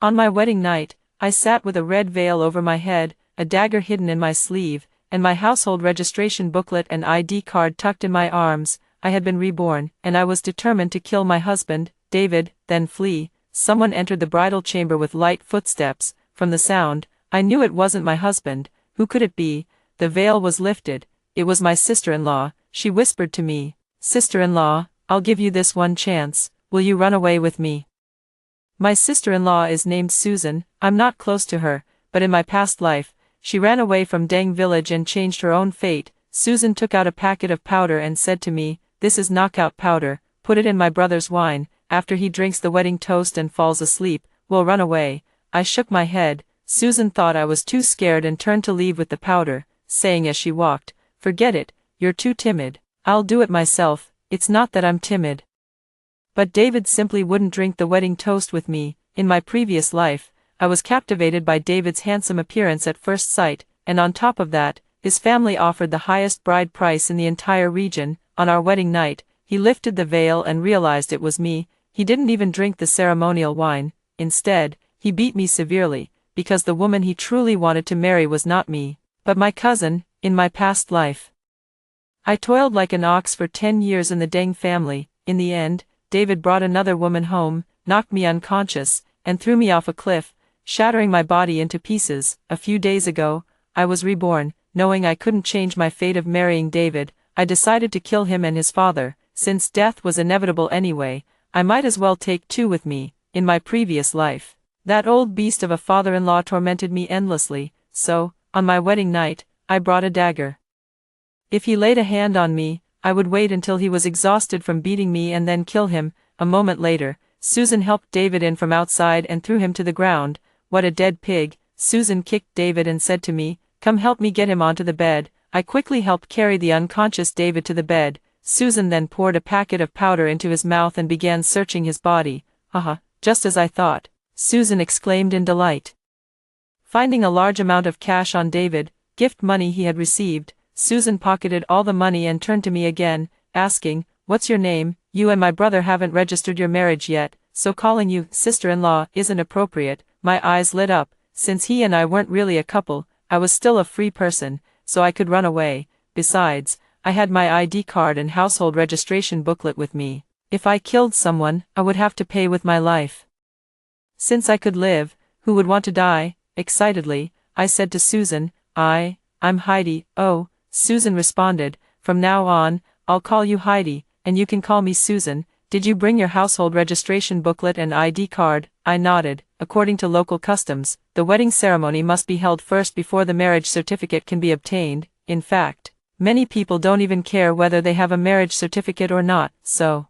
On my wedding night, I sat with a red veil over my head, a dagger hidden in my sleeve, and my household registration booklet and ID card tucked in my arms. I had been reborn, and I was determined to kill my husband, David, then flee. Someone entered the bridal chamber with light footsteps. From the sound, I knew it wasn't my husband. Who could it be? The veil was lifted. It was my sister-in-law. She whispered to me, "Sister-in-law, I'll give you this one chance. Will you run away with me?" My sister-in-law is named Susan. I'm not close to her, but in my past life, she ran away from Deng village and changed her own fate. Susan took out a packet of powder and said to me, "This is knockout powder. Put it in my brother's wine. After he drinks the wedding toast and falls asleep, we'll run away." I shook my head. Susan thought I was too scared and turned to leave with the powder, saying as she walked, "Forget it, you're too timid. I'll do it myself." It's not that I'm timid. But David simply wouldn't drink the wedding toast with me. In my previous life, I was captivated by David's handsome appearance at first sight, and on top of that, his family offered the highest bride price in the entire region. On our wedding night, he lifted the veil and realized it was me. He didn't even drink the ceremonial wine. Instead, he beat me severely, because the woman he truly wanted to marry was not me, but my cousin, in my past life. I toiled like an ox for 10 years in the Deng family. In the end, David brought another woman home, knocked me unconscious, and threw me off a cliff, shattering my body into pieces. A few days ago, I was reborn. Knowing I couldn't change my fate of marrying David, I decided to kill him and his father. Since death was inevitable anyway, I might as well take two with me. In my previous life, that old beast of a father-in-law tormented me endlessly, so, on my wedding night, I brought a dagger. If he laid a hand on me, I would wait until he was exhausted from beating me and then kill him. A moment later, Susan helped David in from outside and threw him to the ground. "What a dead pig." Susan kicked David and said to me, "Come help me get him onto the bed." I quickly helped carry the unconscious David to the bed. Susan then poured a packet of powder into his mouth and began searching his body. "Haha, just as I thought," Susan exclaimed in delight. Finding a large amount of cash on David, gift money he had received, Susan pocketed all the money and turned to me again, asking, "What's your name? You and my brother haven't registered your marriage yet, so calling you sister-in-law isn't appropriate." My eyes lit up. Since he and I weren't really a couple, I was still a free person, so I could run away. Besides, I had my ID card and household registration booklet with me. If I killed someone, I would have to pay with my life. Since I could live, who would want to die? Excitedly, I said to Susan, I'm Heidi." "Oh," Susan responded, "from now on, I'll call you Heidi, and you can call me Susan. Did you bring your household registration booklet and ID card?" I nodded. According to local customs, the wedding ceremony must be held first before the marriage certificate can be obtained. In fact, many people don't even care whether they have a marriage certificate or not, so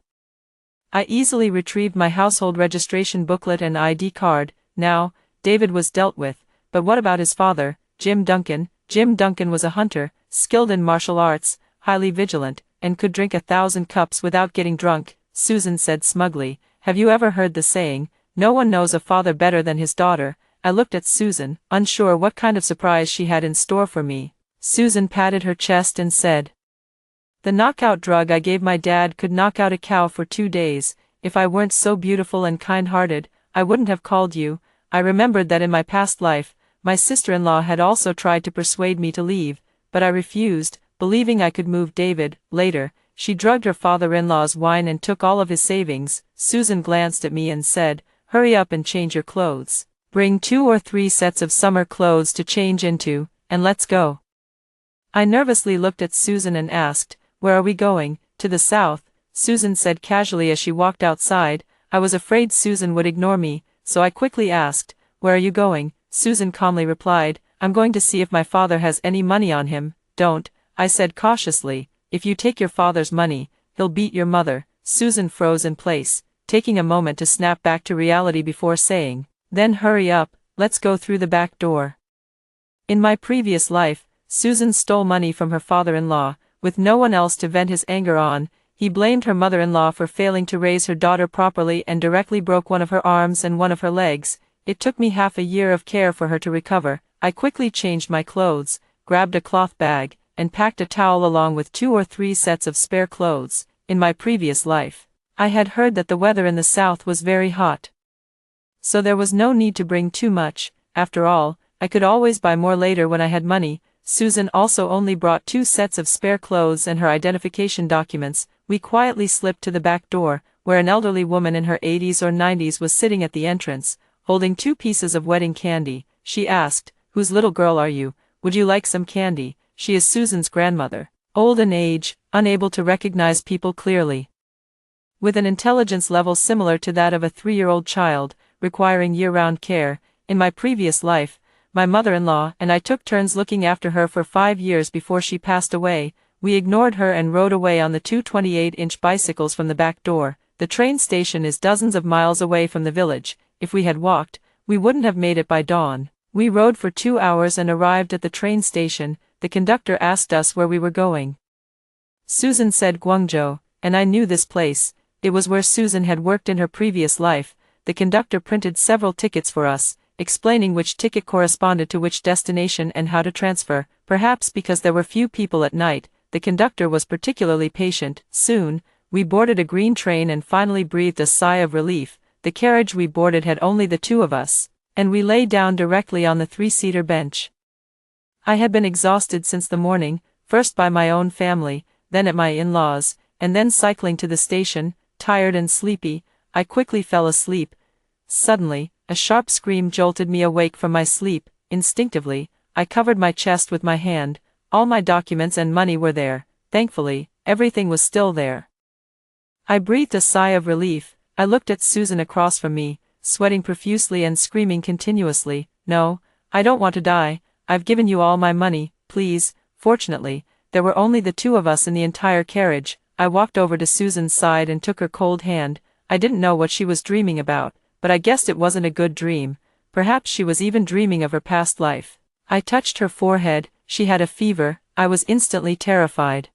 I easily retrieved my household registration booklet and ID card. Now, David was dealt with, but what about his father, Jim Duncan? Jim Duncan was a hunter, skilled in martial arts, highly vigilant, and could drink 1,000 cups without getting drunk. Susan said smugly, "Have you ever heard the saying, 'No one knows a father better than his daughter'?" I looked at Susan, unsure what kind of surprise she had in store for me. Susan patted her chest and said, "The knockout drug I gave my dad could knock out a cow for 2 days. If I weren't so beautiful and kind-hearted, I wouldn't have called you." I remembered that in my past life, my sister-in-law had also tried to persuade me to leave, but I refused, believing I could move David. Later, she drugged her father-in-law's wine and took all of his savings. Susan glanced at me and said, "Hurry up and change your clothes. Bring 2 or 3 sets of summer clothes to change into, and let's go." I nervously looked at Susan and asked, "Where are we going?" "To the south," Susan said casually as she walked outside. I was afraid Susan would ignore me, so I quickly asked, "Where are you going?" Susan calmly replied, "I'm going to see if my father has any money on him." "Don't," I said cautiously. "If you take your father's money, he'll beat your mother." Susan froze in place, taking a moment to snap back to reality before saying, "Then hurry up, let's go through the back door." In my previous life, Susan stole money from her father-in-law, with no one else to vent his anger on. He blamed her mother-in-law for failing to raise her daughter properly and directly broke one of her arms and one of her legs. It took me half a year of care for her to recover. I quickly changed my clothes, grabbed a cloth bag, and packed a towel along with 2 or 3 sets of spare clothes. In my previous life, I had heard that the weather in the south was very hot. So there was no need to bring too much. After all, I could always buy more later when I had money. Susan also only brought 2 sets of spare clothes and her identification documents. We quietly slipped to the back door, where an elderly woman in her 80s or 90s was sitting at the entrance, holding 2 pieces of wedding candy. She asked, "Whose little girl are you? Would you like some candy?" She is Susan's grandmother. Old in age, unable to recognize people clearly. With an intelligence level similar to that of a 3-year-old child, requiring year-round care. In my previous life, my mother-in-law and I took turns looking after her for 5 years before she passed away. We ignored her and rode away on the 2 28-inch bicycles from the back door. The train station is dozens of miles away from the village. If we had walked, we wouldn't have made it by dawn. We rode for 2 hours and arrived at the train station. The conductor asked us where we were going. Susan said Guangzhou, and I knew this place. It was where Susan had worked in her previous life. The conductor printed several tickets for us, explaining which ticket corresponded to which destination and how to transfer. Perhaps because there were few people at night, the conductor was particularly patient. Soon, we boarded a green train and finally breathed a sigh of relief. The carriage we boarded had only the 2 of us, and we lay down directly on the 3-seater bench. I had been exhausted since the morning, first by my own family, then at my in-laws, and then cycling to the station. Tired and sleepy, I quickly fell asleep. Suddenly, a sharp scream jolted me awake from my sleep. Instinctively, I covered my chest with my hand. All my documents and money were there. Thankfully, everything was still there. I breathed a sigh of relief. I looked at Susan across from me, sweating profusely and screaming continuously, "No, I don't want to die. I've given you all my money, please." Fortunately, there were only the 2 of us in the entire carriage. I walked over to Susan's side and took her cold hand. I didn't know what she was dreaming about, but I guessed it wasn't a good dream. Perhaps she was even dreaming of her past life. I touched her forehead. She had a fever. I was instantly terrified.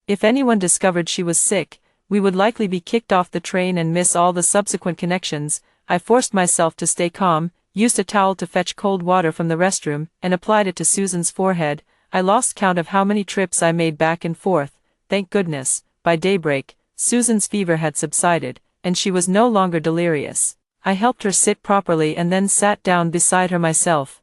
If anyone discovered she was sick, we would likely be kicked off the train and miss all the subsequent connections. I forced myself to stay calm, used a towel to fetch cold water from the restroom, and applied it to Susan's forehead. I lost count of how many trips I made back and forth. Thank goodness, by daybreak, Susan's fever had subsided, and she was no longer delirious. I helped her sit properly and then sat down beside her myself,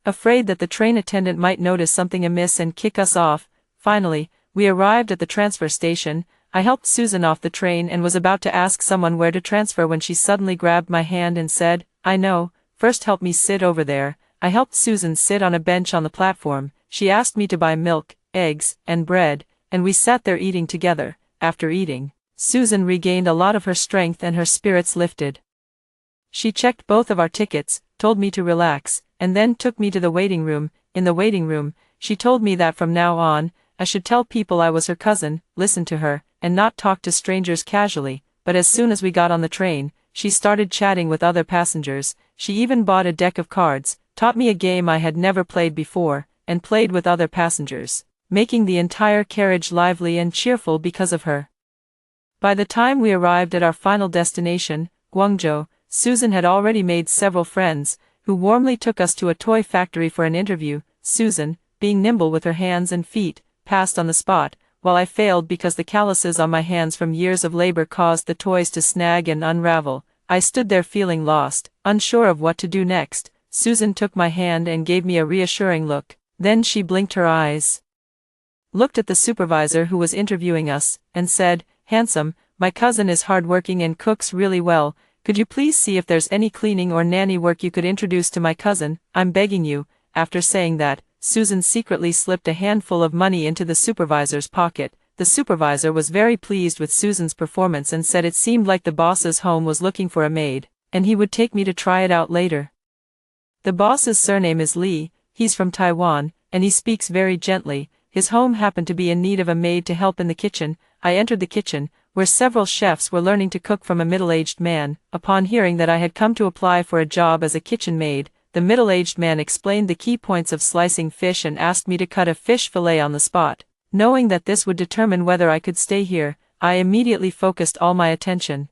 afraid that the train attendant might notice something amiss and kick us off. Finally, we arrived at the transfer station. I helped Susan off the train and was about to ask someone where to transfer when she suddenly grabbed my hand and said, "I know, first help me sit over there." I helped Susan sit on a bench on the platform. She asked me to buy milk, eggs, and bread, and we sat there eating together. After eating, Susan regained a lot of her strength and her spirits lifted. She checked both of our tickets, told me to relax, and then took me to the waiting room. In the waiting room, she told me that from now on, I should tell people I was her cousin, listen to her, and not talk to strangers casually. But as soon as we got on the train, she started chatting with other passengers. She even bought a deck of cards, taught me a game I had never played before, and played with other passengers, making the entire carriage lively and cheerful because of her. By the time we arrived at our final destination, Guangzhou, Susan had already made several friends, who warmly took us to a toy factory for an interview. Susan, being nimble with her hands and feet, passed on the spot, while I failed because the calluses on my hands from years of labor caused the toys to snag and unravel. I stood there feeling lost, unsure of what to do next. Susan took my hand and gave me a reassuring look. Then she blinked her eyes, looked at the supervisor who was interviewing us, and said, "Handsome, my cousin is hardworking and cooks really well. Could you please see if there's any cleaning or nanny work you could introduce to my cousin? I'm begging you." After saying that, Susan secretly slipped a handful of money into the supervisor's pocket. The supervisor was very pleased with Susan's performance and said it seemed like the boss's home was looking for a maid, and he would take me to try it out later. The boss's surname is Lee. He's from Taiwan, and he speaks very gently. His home happened to be in need of a maid to help in the kitchen. I entered the kitchen, where several chefs were learning to cook from a middle-aged man. Upon hearing that I had come to apply for a job as a kitchen maid, the middle-aged man explained the key points of slicing fish and asked me to cut a fish fillet on the spot. Knowing that this would determine whether I could stay here, I immediately focused all my attention.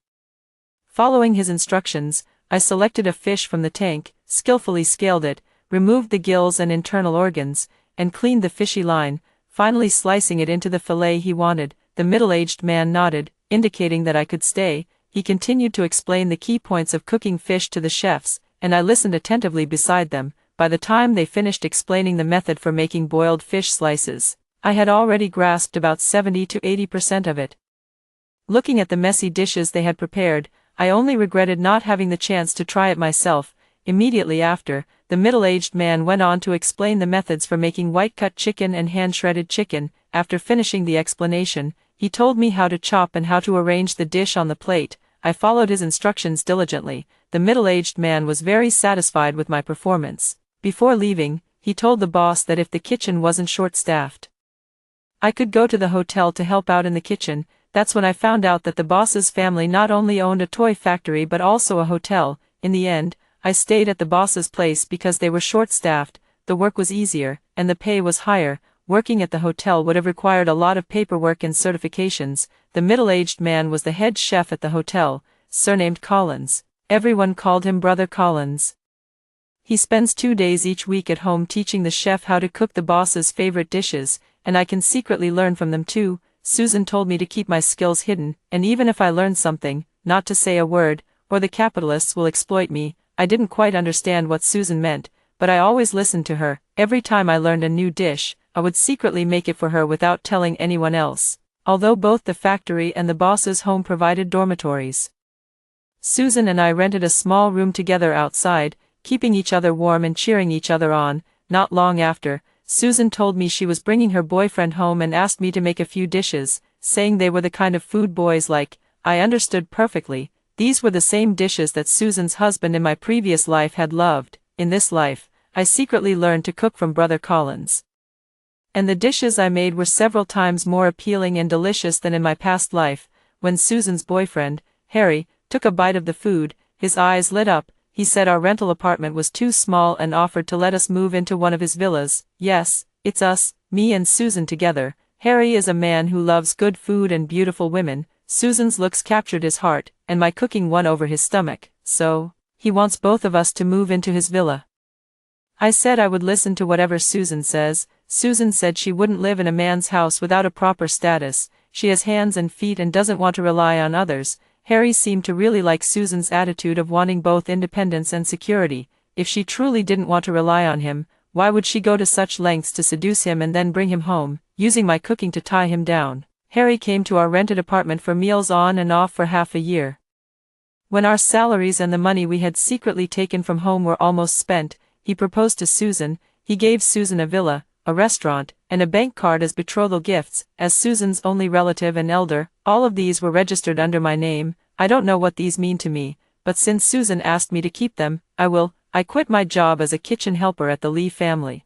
Following his instructions, I selected a fish from the tank, skillfully scaled it, removed the gills and internal organs, and cleaned the fishy line, finally slicing it into the fillet he wanted. The middle-aged man nodded, indicating that I could stay. he continued to explain the key points of cooking fish to the chefs, and I listened attentively beside them. By the time they finished explaining the method for making boiled fish slices, I had already grasped about 70 to 80% of it. Looking at the messy dishes they had prepared, I only regretted not having the chance to try it myself. Immediately after, the middle-aged man went on to explain the methods for making white-cut chicken and hand-shredded chicken. After finishing the explanation, he told me how to chop and how to arrange the dish on the plate. I followed his instructions diligently. The middle-aged man was very satisfied with my performance. Before leaving, he told the boss that if the kitchen wasn't short-staffed, I could go to the hotel to help out in the kitchen. That's when I found out that the boss's family not only owned a toy factory but also a hotel. In the end, I stayed at the boss's place because they were short-staffed, the work was easier, and the pay was higher. Working at the hotel would have required a lot of paperwork and certifications. The middle-aged man was the head chef at the hotel, surnamed Collins. Everyone called him Brother Collins. He spends 2 days each week at home teaching the chef how to cook the boss's favorite dishes, and I can secretly learn from them too. Susan told me to keep my skills hidden, and even if I learn something, not to say a word, or the capitalists will exploit me. I didn't quite understand what Susan meant, but I always listened to her. Every time I learned a new dish, I would secretly make it for her without telling anyone else. Although both the factory and the boss's home provided dormitories, Susan and I rented a small room together outside, keeping each other warm and cheering each other on. Not long after, Susan told me she was bringing her boyfriend home and asked me to make a few dishes, saying they were the kind of food boys like. I understood perfectly. These were the same dishes that Susan's husband in my previous life had loved. In this life, I secretly learned to cook from Brother Collins, and the dishes I made were several times more appealing and delicious than in my past life. When Susan's boyfriend, Harry, took a bite of the food, his eyes lit up. He said our rental apartment was too small and offered to let us move into one of his villas. Yes, it's us, me and Susan together. Harry is a man who loves good food and beautiful women. Susan's looks captured his heart, and my cooking won over his stomach, so he wants both of us to move into his villa. I said I would listen to whatever Susan says. Susan said she wouldn't live in a man's house without a proper status. She has hands and feet and doesn't want to rely on others. Harry seemed to really like Susan's attitude of wanting both independence and security. If she truly didn't want to rely on him, why would she go to such lengths to seduce him and then bring him home, using my cooking to tie him down? Harry came to our rented apartment for meals on and off for half a year. When our salaries and the money we had secretly taken from home were almost spent, he proposed to Susan. He gave Susan a villa, a restaurant, and a bank card as betrothal gifts. As Susan's only relative and elder, all of these were registered under my name. I don't know what these mean to me, but since Susan asked me to keep them, I will. I quit my job as a kitchen helper at the Lee family.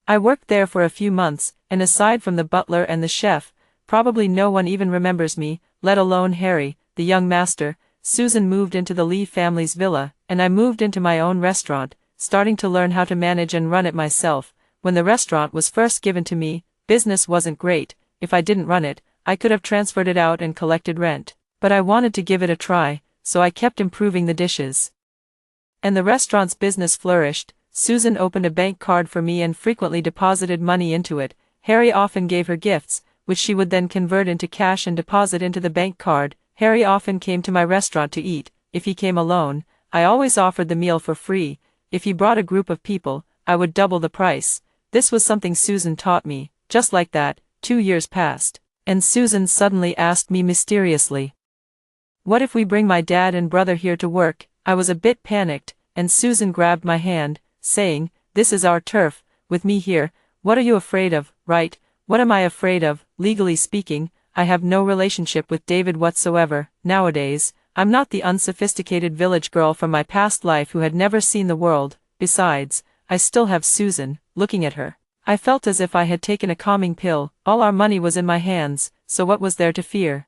I worked there for a few months, and aside from the butler and the chef, probably no one even remembers me, let alone Harry, the young master. Susan moved into the Lee family's villa, and I moved into my own restaurant, starting to learn how to manage and run it myself. When the restaurant was first given to me, business wasn't great. If I didn't run it, I could have transferred it out and collected rent. But I wanted to give it a try, so I kept improving the dishes. And the restaurant's business flourished. Susan opened a bank card for me and frequently deposited money into it. Harry often gave her gifts, which she would then convert into cash and deposit into the bank card. Harry often came to my restaurant to eat. If he came alone, I always offered the meal for free. If he brought a group of people, I would double the price. This was something Susan taught me. Just like that, 2 years passed, and Susan suddenly asked me mysteriously, "What if we bring my dad and brother here to work?" I was a bit panicked, and Susan grabbed my hand, saying, "This is our turf, with me here. What are you afraid of, right?" What am I afraid of? Legally speaking, I have no relationship with David whatsoever. Nowadays, I'm not the unsophisticated village girl from my past life who had never seen the world. Besides, I still have Susan. Looking at her, I felt as if I had taken a calming pill. All our money was in my hands, so what was there to fear?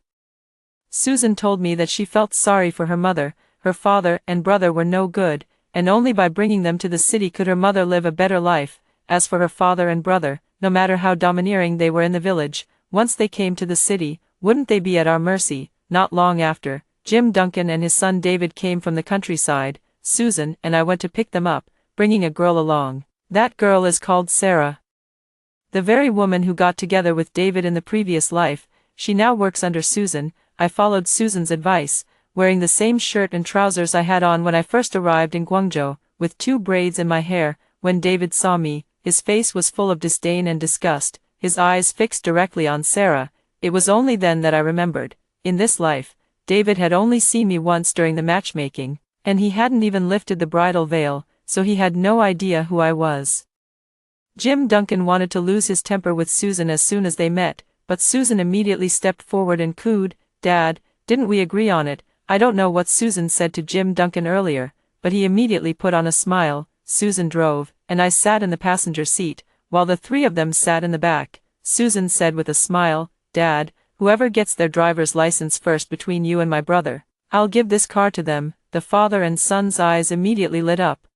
Susan told me that she felt sorry for her mother. Her father and brother were no good, and only by bringing them to the city could her mother live a better life. As for her father and brother, no matter how domineering they were in the village, once they came to the city, wouldn't they be at our mercy? Not long after, Jim Duncan and his son David came from the countryside. Susan and I went to pick them up, bringing a girl along. That girl is called Sarah. The very woman who got together with David in the previous life. She now works under Susan. I followed Susan's advice. wearing the same shirt and trousers I had on when I first arrived in Guangzhou, with 2 braids in my hair. When David saw me, his face was full of disdain and disgust, his eyes fixed directly on Sarah. It was only then that I remembered. In this life, David had only seen me once during the matchmaking, and he hadn't even lifted the bridal veil, so he had no idea who I was. Jim Duncan wanted to lose his temper with Susan as soon as they met, but Susan immediately stepped forward and cooed, "Dad, didn't we agree on it?" I don't know what Susan said to Jim Duncan earlier, but he immediately put on a smile. Susan drove, and I sat in the passenger seat, while the 3 of them sat in the back. Susan said with a smile, "Dad, whoever gets their driver's license first between you and my brother, I'll give this car to them." The father and son's eyes immediately lit up.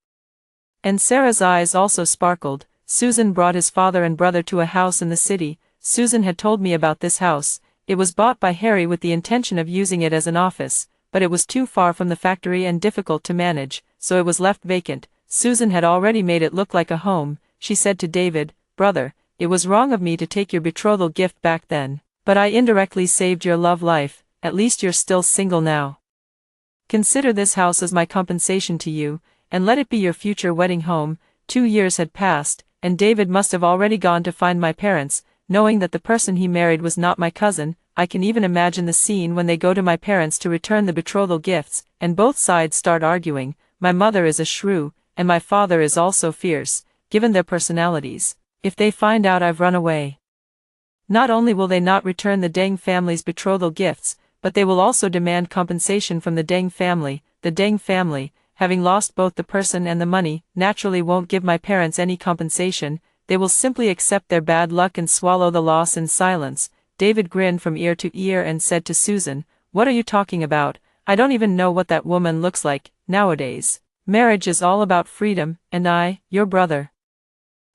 And Sarah's eyes also sparkled. Susan brought his father and brother to a house in the city. Susan had told me about this house. It was bought by Harry with the intention of using it as an office, but it was too far from the factory and difficult to manage, so it was left vacant. Susan had already made it look like a home. She said to David, "Brother, it was wrong of me to take your betrothal gift back then, but I indirectly saved your love life. At least you're still single now. Consider this house as my compensation to you, and let it be your future wedding home." 2 years had passed, and David must have already gone to find my parents, knowing that the person he married was not my cousin. I can even imagine the scene when they go to my parents to return the betrothal gifts, and both sides start arguing. My mother is a shrew, and my father is also fierce, given their personalities. If they find out I've run away, not only will they not return the Deng family's betrothal gifts, but they will also demand compensation from the Deng family. The Deng family, having lost both the person and the money, naturally won't give my parents any compensation. They will simply accept their bad luck and swallow the loss in silence. David grinned from ear to ear and said to Susan, "What are you talking about? I don't even know what that woman looks like. Nowadays, marriage is all about freedom, and I, your brother,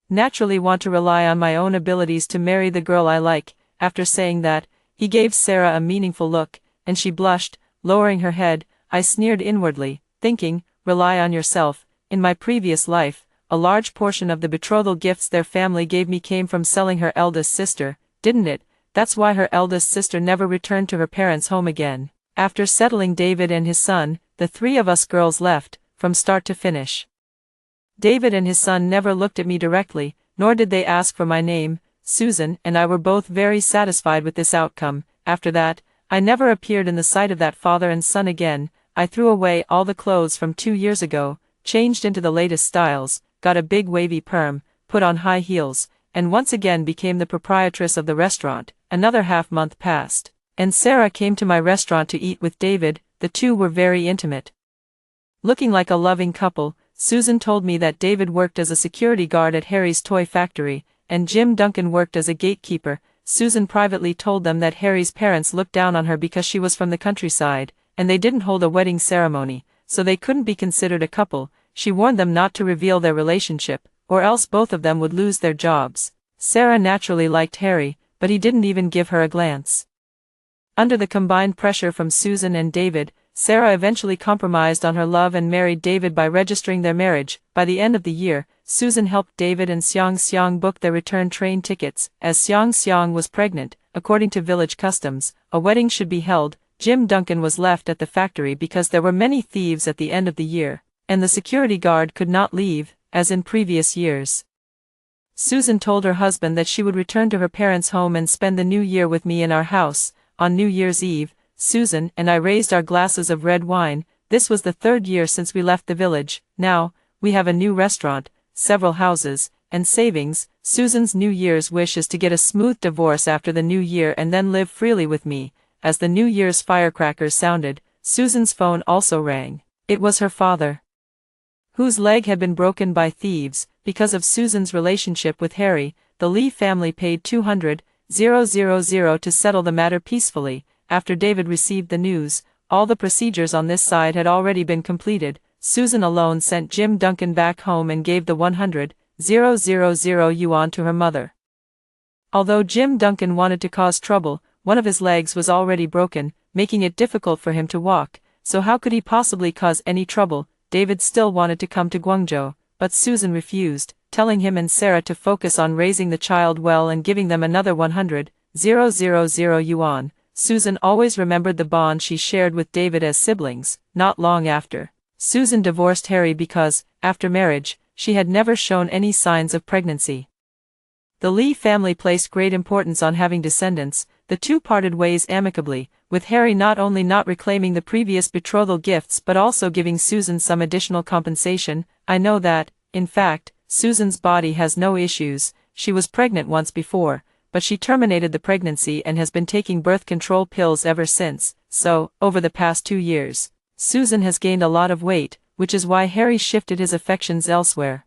naturally want to rely on my own abilities to marry the girl I like." After saying that, he gave Sarah a meaningful look, and she blushed, lowering her head. I sneered inwardly, thinking, "Rely on yourself." In my previous life, a large portion of the betrothal gifts their family gave me came from selling her eldest sister, didn't it? That's why her eldest sister never returned to her parents' home again. After settling David and his son, the 3 of us girls left, from start to finish. David and his son never looked at me directly, nor did they ask for my name. Susan and I were both very satisfied with this outcome. After that, I never appeared in the sight of that father and son again. I threw away all the clothes from 2 years ago, changed into the latest styles, got a big wavy perm, put on high heels, and once again became the proprietress of the restaurant. Another half-month passed, and Sarah came to my restaurant to eat with David. The 2 were very intimate, looking like a loving couple. Susan told me that David worked as a security guard at Harry's toy factory, and Jim Duncan worked as a gatekeeper. Susan privately told them that Harry's parents looked down on her because she was from the countryside, and they didn't hold a wedding ceremony, so they couldn't be considered a couple. She warned them not to reveal their relationship, or else both of them would lose their jobs. Sarah naturally liked Harry, but he didn't even give her a glance. Under the combined pressure from Susan and David, Sarah eventually compromised on her love and married David by registering their marriage. By the end of the year, Susan helped David and Xiang Xiang book their return train tickets. As Xiang Xiang was pregnant, according to village customs, a wedding should be held. Jim Duncan was left at the factory because there were many thieves at the end of the year, and the security guard could not leave, as in previous years. Susan told her husband that she would return to her parents' home and spend the new year with me in our house. On New Year's Eve, Susan and I raised our glasses of red wine. This was the 3rd year since we left the village. Now, we have a new restaurant, several houses, and savings. Susan's New Year's wish is to get a smooth divorce after the new year and then live freely with me. As the New Year's firecrackers sounded, Susan's phone also rang. It was her father, whose leg had been broken by thieves. Because of Susan's relationship with Harry, the Lee family paid 200,000 to settle the matter peacefully. After David received the news, all the procedures on this side had already been completed. Susan alone sent Jim Duncan back home and gave the 100,000 yuan to her mother. Although Jim Duncan wanted to cause trouble, one of his legs was already broken, making it difficult for him to walk, so how could he possibly cause any trouble? David still wanted to come to Guangzhou, but Susan refused, telling him and Sarah to focus on raising the child well and giving them another 100,000 yuan. Susan always remembered the bond she shared with David as siblings. Not long after, Susan divorced Harry because, after marriage, she had never shown any signs of pregnancy. The Lee family placed great importance on having descendants. The two parted ways amicably, with Harry not only not reclaiming the previous betrothal gifts but also giving Susan some additional compensation. I know that, in fact, Susan's body has no issues. She was pregnant once before, but she terminated the pregnancy and has been taking birth control pills ever since. So, over the past 2 years, Susan has gained a lot of weight, which is why Harry shifted his affections elsewhere.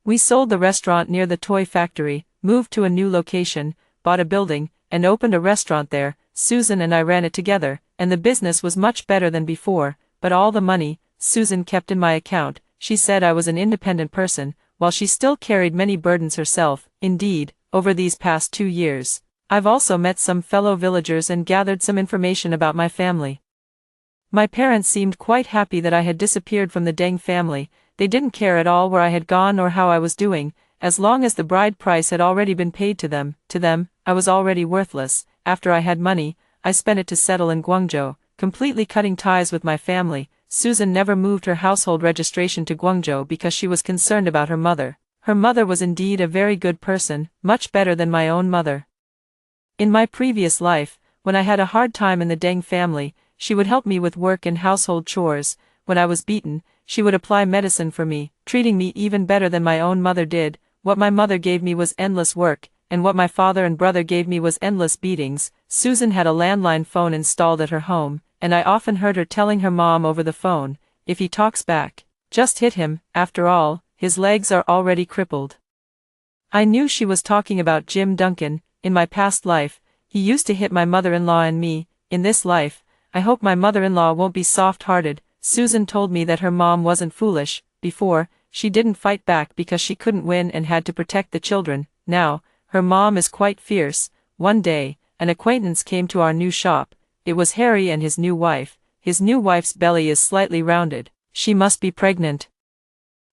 We sold the restaurant near the toy factory, moved to a new location, bought a building, and opened a restaurant there. Susan and I ran it together, and the business was much better than before, but all the money Susan kept in my account. She said I was an independent person, while she still carried many burdens herself. Indeed, over these past 2 years, I've also met some fellow villagers and gathered some information about my family. My parents seemed quite happy that I had disappeared from the Deng family. They didn't care at all where I had gone or how I was doing, as long as the bride price had already been paid to them. To them, I was already worthless. After I had money, I spent it to settle in Guangzhou, completely cutting ties with my family. Susan never moved her household registration to Guangzhou because she was concerned about her mother. Her mother was indeed a very good person, much better than my own mother. In my previous life, when I had a hard time in the Deng family, she would help me with work and household chores. When I was beaten, she would apply medicine for me, treating me even better than my own mother did. What my mother gave me was endless work, and what my father and brother gave me was endless beatings. Susan had a landline phone installed at her home, and I often heard her telling her mom over the phone, "If he talks back, just hit him. After all, his legs are already crippled." I knew she was talking about Jim Duncan. In my past life, he used to hit my mother-in-law and me. In this life, I hope my mother-in-law won't be soft-hearted. Susan told me that her mom wasn't foolish. Before, she didn't fight back because she couldn't win and had to protect the children. Now, her mom is quite fierce. One day, an acquaintance came to our new shop. It was Harry and his new wife. His new wife's belly is slightly rounded. She must be pregnant.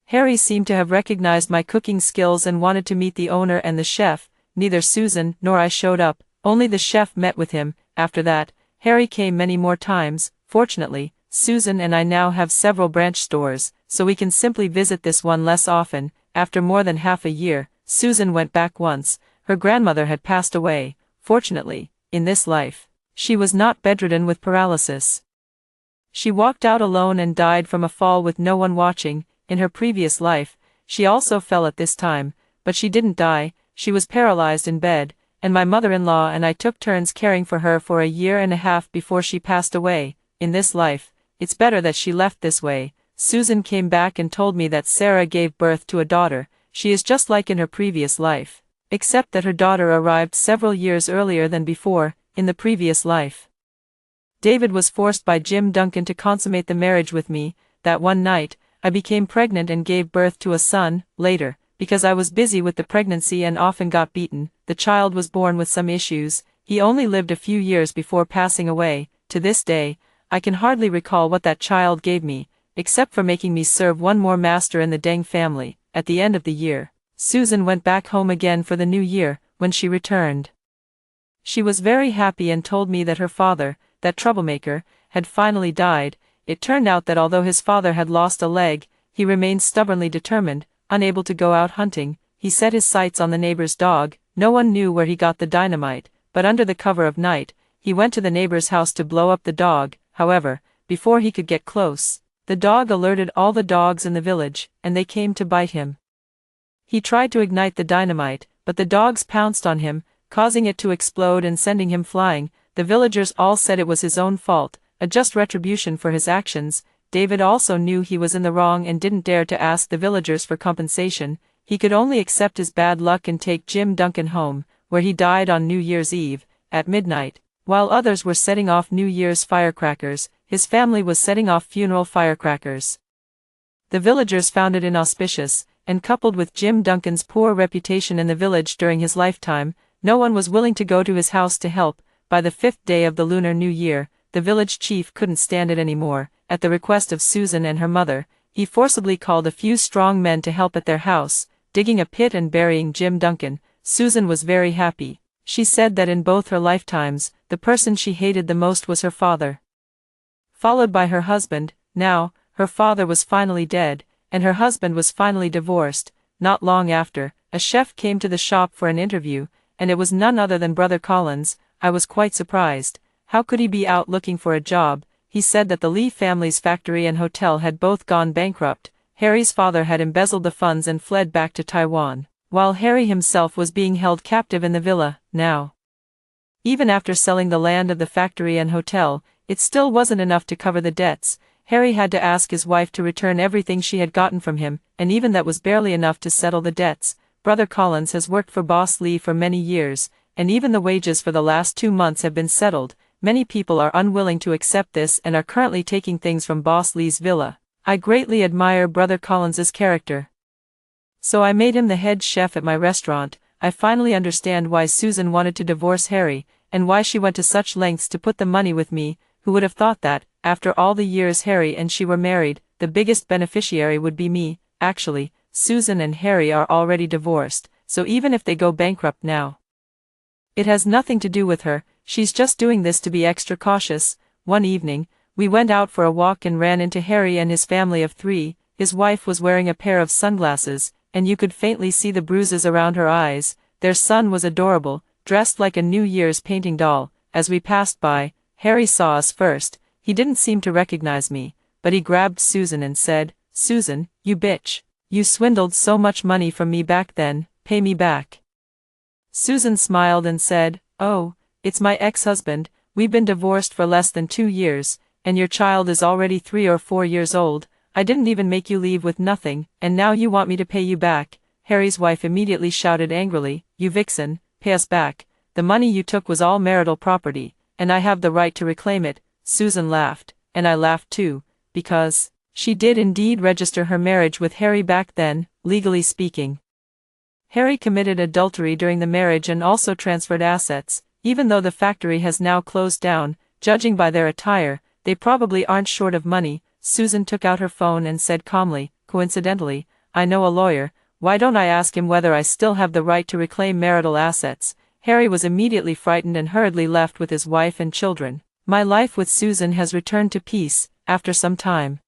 Harry seemed to have recognized my cooking skills and wanted to meet the owner and the chef. Neither Susan nor I showed up, only the chef met with him. After that, Harry came many more times. Fortunately, Susan and I now have several branch stores, so we can simply visit this one less often. After more than half a year, Susan went back once. Her grandmother had passed away. Fortunately, in this life, she was not bedridden with paralysis. She walked out alone and died from a fall with no one watching. In her previous life, she also fell at this time, but she didn't die. She was paralyzed in bed, and my mother-in-law and I took turns caring for her for a year and a half before she passed away. In this life, it's better that she left this way. Susan came back and told me that Sarah gave birth to a daughter. She is just like in her previous life, except that her daughter arrived several years earlier than before. In the previous life, David was forced by Jim Duncan to consummate the marriage with me. That one night, I became pregnant and gave birth to a son. Later, because I was busy with the pregnancy and often got beaten, the child was born with some issues. He only lived a few years before passing away. To this day, I can hardly recall what that child gave me, except for making me serve one more master in the Deng family. At the end of the year, Susan went back home again for the new year. When she returned, she was very happy and told me that her father, that troublemaker, had finally died. It turned out that although his father had lost a leg, he remained stubbornly determined. Unable to go out hunting, he set his sights on the neighbor's dog. No one knew where he got the dynamite, but under the cover of night, he went to the neighbor's house to blow up the dog. However, before he could get close, the dog alerted all the dogs in the village, and they came to bite him. He tried to ignite the dynamite, but the dogs pounced on him, causing it to explode and sending him flying. The villagers all said it was his own fault, a just retribution for his actions. David also knew he was in the wrong and didn't dare to ask the villagers for compensation. He could only accept his bad luck and take Jim Duncan home, where he died on New Year's Eve, at midnight. While others were setting off New Year's firecrackers, his family was setting off funeral firecrackers. The villagers found it inauspicious, and coupled with Jim Duncan's poor reputation in the village during his lifetime, no one was willing to go to his house to help. By the 5th day of the Lunar New Year, the village chief couldn't stand it anymore. At the request of Susan and her mother, he forcibly called a few strong men to help at their house, digging a pit and burying Jim Duncan. Susan was very happy. She said that in both her lifetimes, the person she hated the most was her father, followed by her husband. Now, her father was finally dead, and her husband was finally divorced. Not long after, a chef came to the shop for an interview, and it was none other than Brother Collins. I was quite surprised. How could he be out looking for a job? He said that the Lee family's factory and hotel had both gone bankrupt. Harry's father had embezzled the funds and fled back to Taiwan, while Harry himself was being held captive in the villa. Now, even after selling the land of the factory and hotel, it still wasn't enough to cover the debts. Harry had to ask his wife to return everything she had gotten from him, and even that was barely enough to settle the debts. Brother Collins has worked for Boss Lee for many years, and even the wages for the last 2 months have been settled. Many people are unwilling to accept this and are currently taking things from Boss Lee's villa. I greatly admire Brother Collins's character, so I made him the head chef at my restaurant. I finally understand why Susan wanted to divorce Harry, and why she went to such lengths to put the money with me. Who would have thought that, after all the years Harry and she were married, the biggest beneficiary would be me? Actually, Susan and Harry are already divorced, so even if they go bankrupt now, it has nothing to do with her. She's just doing this to be extra cautious. One evening, we went out for a walk and ran into Harry and his family of 3. His wife was wearing a pair of sunglasses, and you could faintly see the bruises around her eyes. Their son was adorable, dressed like a New Year's painting doll. As we passed by, Harry saw us first. He didn't seem to recognize me, but he grabbed Susan and said, "Susan, you bitch. You swindled so much money from me back then, pay me back." Susan smiled and said, "Oh, it's my ex-husband. We've been divorced for less than 2 years, and your child is already 3 or 4 years old. I didn't even make you leave with nothing, and now you want me to pay you back." Harry's wife immediately shouted angrily, "You vixen, pay us back. The money you took was all marital property, and I have the right to reclaim it." Susan laughed, and I laughed too, because she did indeed register her marriage with Harry back then. Legally speaking, Harry committed adultery during the marriage and also transferred assets. Even though the factory has now closed down, judging by their attire, they probably aren't short of money. Susan took out her phone and said calmly, "Coincidentally, I know a lawyer. Why don't I ask him whether I still have the right to reclaim marital assets?" Harry was immediately frightened and hurriedly left with his wife and children. My life with Susan has returned to peace. After some time,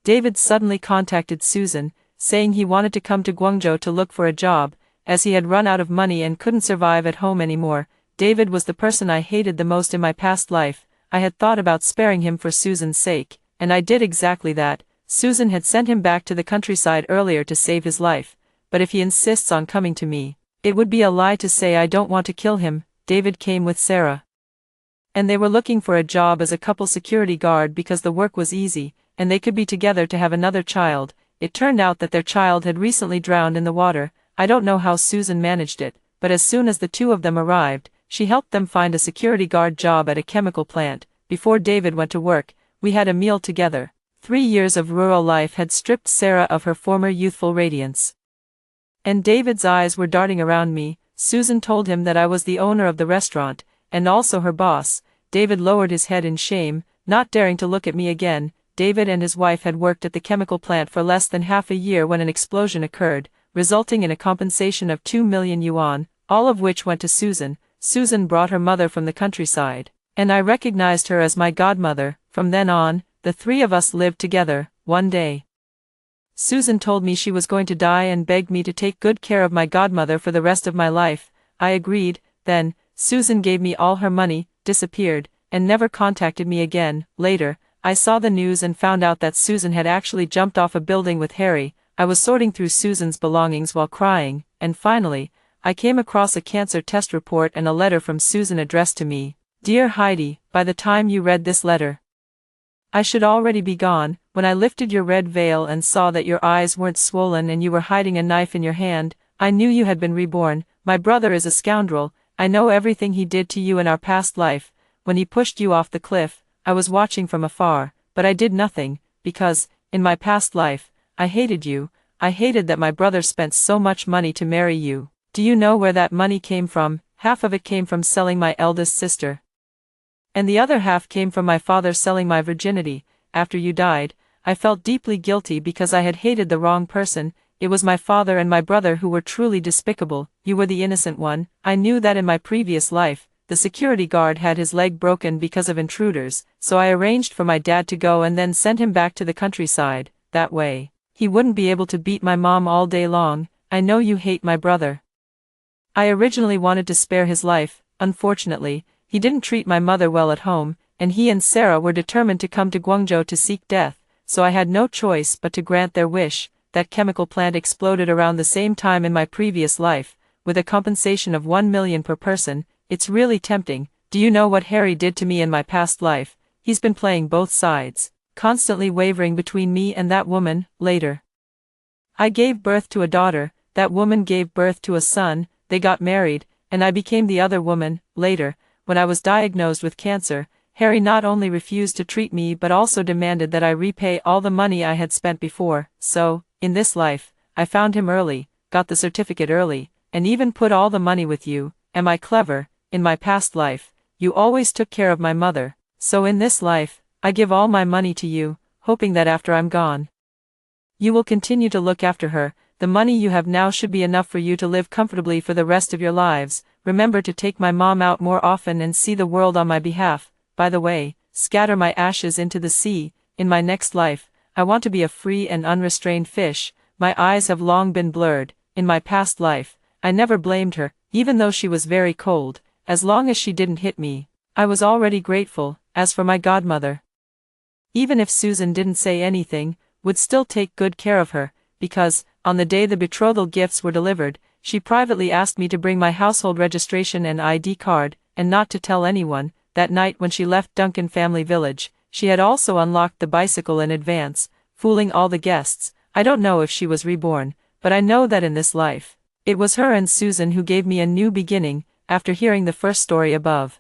David suddenly contacted Susan, saying he wanted to come to Guangzhou to look for a job, as he had run out of money and couldn't survive at home anymore. David was the person I hated the most in my past life. I had thought about sparing him for Susan's sake, and I did exactly that. Susan had sent him back to the countryside earlier to save his life, but if he insists on coming to me, it would be a lie to say I don't want to kill him. David came with Sarah, and they were looking for a job as a couple security guard because the work was easy, and they could be together to have another child. It turned out that their child had recently drowned in the water. I don't know how Susan managed it, but as soon as the 2 of them arrived, she helped them find a security guard job at a chemical plant. Before David went to work, we had a meal together. 3 years of rural life had stripped Sarah of her former youthful radiance, and David's eyes were darting around me. Susan told him that I was the owner of the restaurant, and also her boss. David lowered his head in shame, not daring to look at me again. David and his wife had worked at the chemical plant for less than half a year when an explosion occurred, resulting in a compensation of 2 million yuan, all of which went to Susan. Susan brought her mother from the countryside, and I recognized her as my godmother. From then on, the 3 of us lived together. One day, Susan told me she was going to die and begged me to take good care of my godmother for the rest of my life. I agreed. Then, Susan gave me all her money, disappeared, and never contacted me again. Later, I saw the news and found out that Susan had actually jumped off a building with Harry. I was sorting through Susan's belongings while crying, and finally, I came across a cancer test report and a letter from Susan addressed to me. "Dear Heidi, by the time you read this letter, I should already be gone. When I lifted your red veil and saw that your eyes weren't swollen and you were hiding a knife in your hand, I knew you had been reborn. My brother is a scoundrel. I know everything he did to you in our past life. When he pushed you off the cliff, I was watching from afar, but I did nothing, because, in my past life, I hated you. I hated that my brother spent so much money to marry you. Do you know where that money came from? Half of it came from selling my eldest sister, and the other half came from my father selling my virginity. After you died, I felt deeply guilty because I had hated the wrong person. it was my father and my brother who were truly despicable. You were the innocent one. I knew that in my previous life, the security guard had his leg broken because of intruders, so I arranged for my dad to go and then sent him back to the countryside. That way, he wouldn't be able to beat my mom all day long. I know you hate my brother. I originally wanted to spare his life. Unfortunately, he didn't treat my mother well at home, and he and Sarah were determined to come to Guangzhou to seek death, so I had no choice but to grant their wish. That chemical plant exploded around the same time in my previous life, with a compensation of 1 million per person. It's really tempting. Do you know what Harry did to me in my past life? He's been playing both sides, constantly wavering between me and that woman. Later, I gave birth to a daughter, that woman gave birth to a son, they got married, and I became the other woman. Later, when I was diagnosed with cancer, Harry not only refused to treat me but also demanded that I repay all the money I had spent before. So, in this life, I found him early, got the certificate early, and even put all the money with you. Am I clever? In my past life, you always took care of my mother, so in this life, I give all my money to you, hoping that after I'm gone, you will continue to look after her. The money you have now should be enough for you to live comfortably for the rest of your lives. Remember to take my mom out more often and see the world on my behalf. By the way, scatter my ashes into the sea. In my next life, I want to be a free and unrestrained fish. My eyes have long been blurred. In my past life, I never blamed her, even though she was very cold. As long as she didn't hit me, I was already grateful. As for my godmother, even if Susan didn't say anything, would still take good care of her, because, on the day the betrothal gifts were delivered, she privately asked me to bring my household registration and ID card, and not to tell anyone. That night when she left Duncan family village, she had also unlocked the bicycle in advance, fooling all the guests. I don't know if she was reborn, but I know that in this life, it was her and Susan who gave me a new beginning. After hearing the first story above,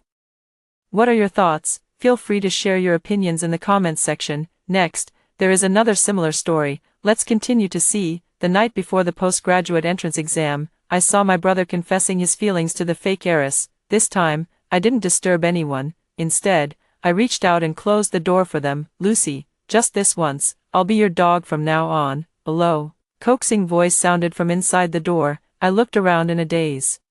what are your thoughts? Feel free to share your opinions in the comments section. Next, there is another similar story. Let's continue to see. The night before the postgraduate entrance exam, I saw my brother confessing his feelings to the fake heiress. This time, I didn't disturb anyone. Instead, I reached out and closed the door for them. Lucy, just this once, I'll be your dog from now on. A low, coaxing voice sounded from inside the door. I looked around in a daze.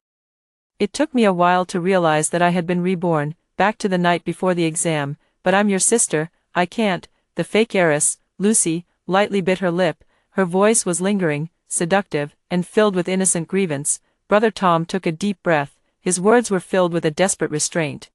It took me a while to realize that I had been reborn, back to the night before the exam. But I'm your sister, I can't. The fake heiress, Lucy, lightly bit her lip. Her voice was lingering, seductive, and filled with innocent grievance. Brother Tom took a deep breath. His words were filled with a desperate restraint.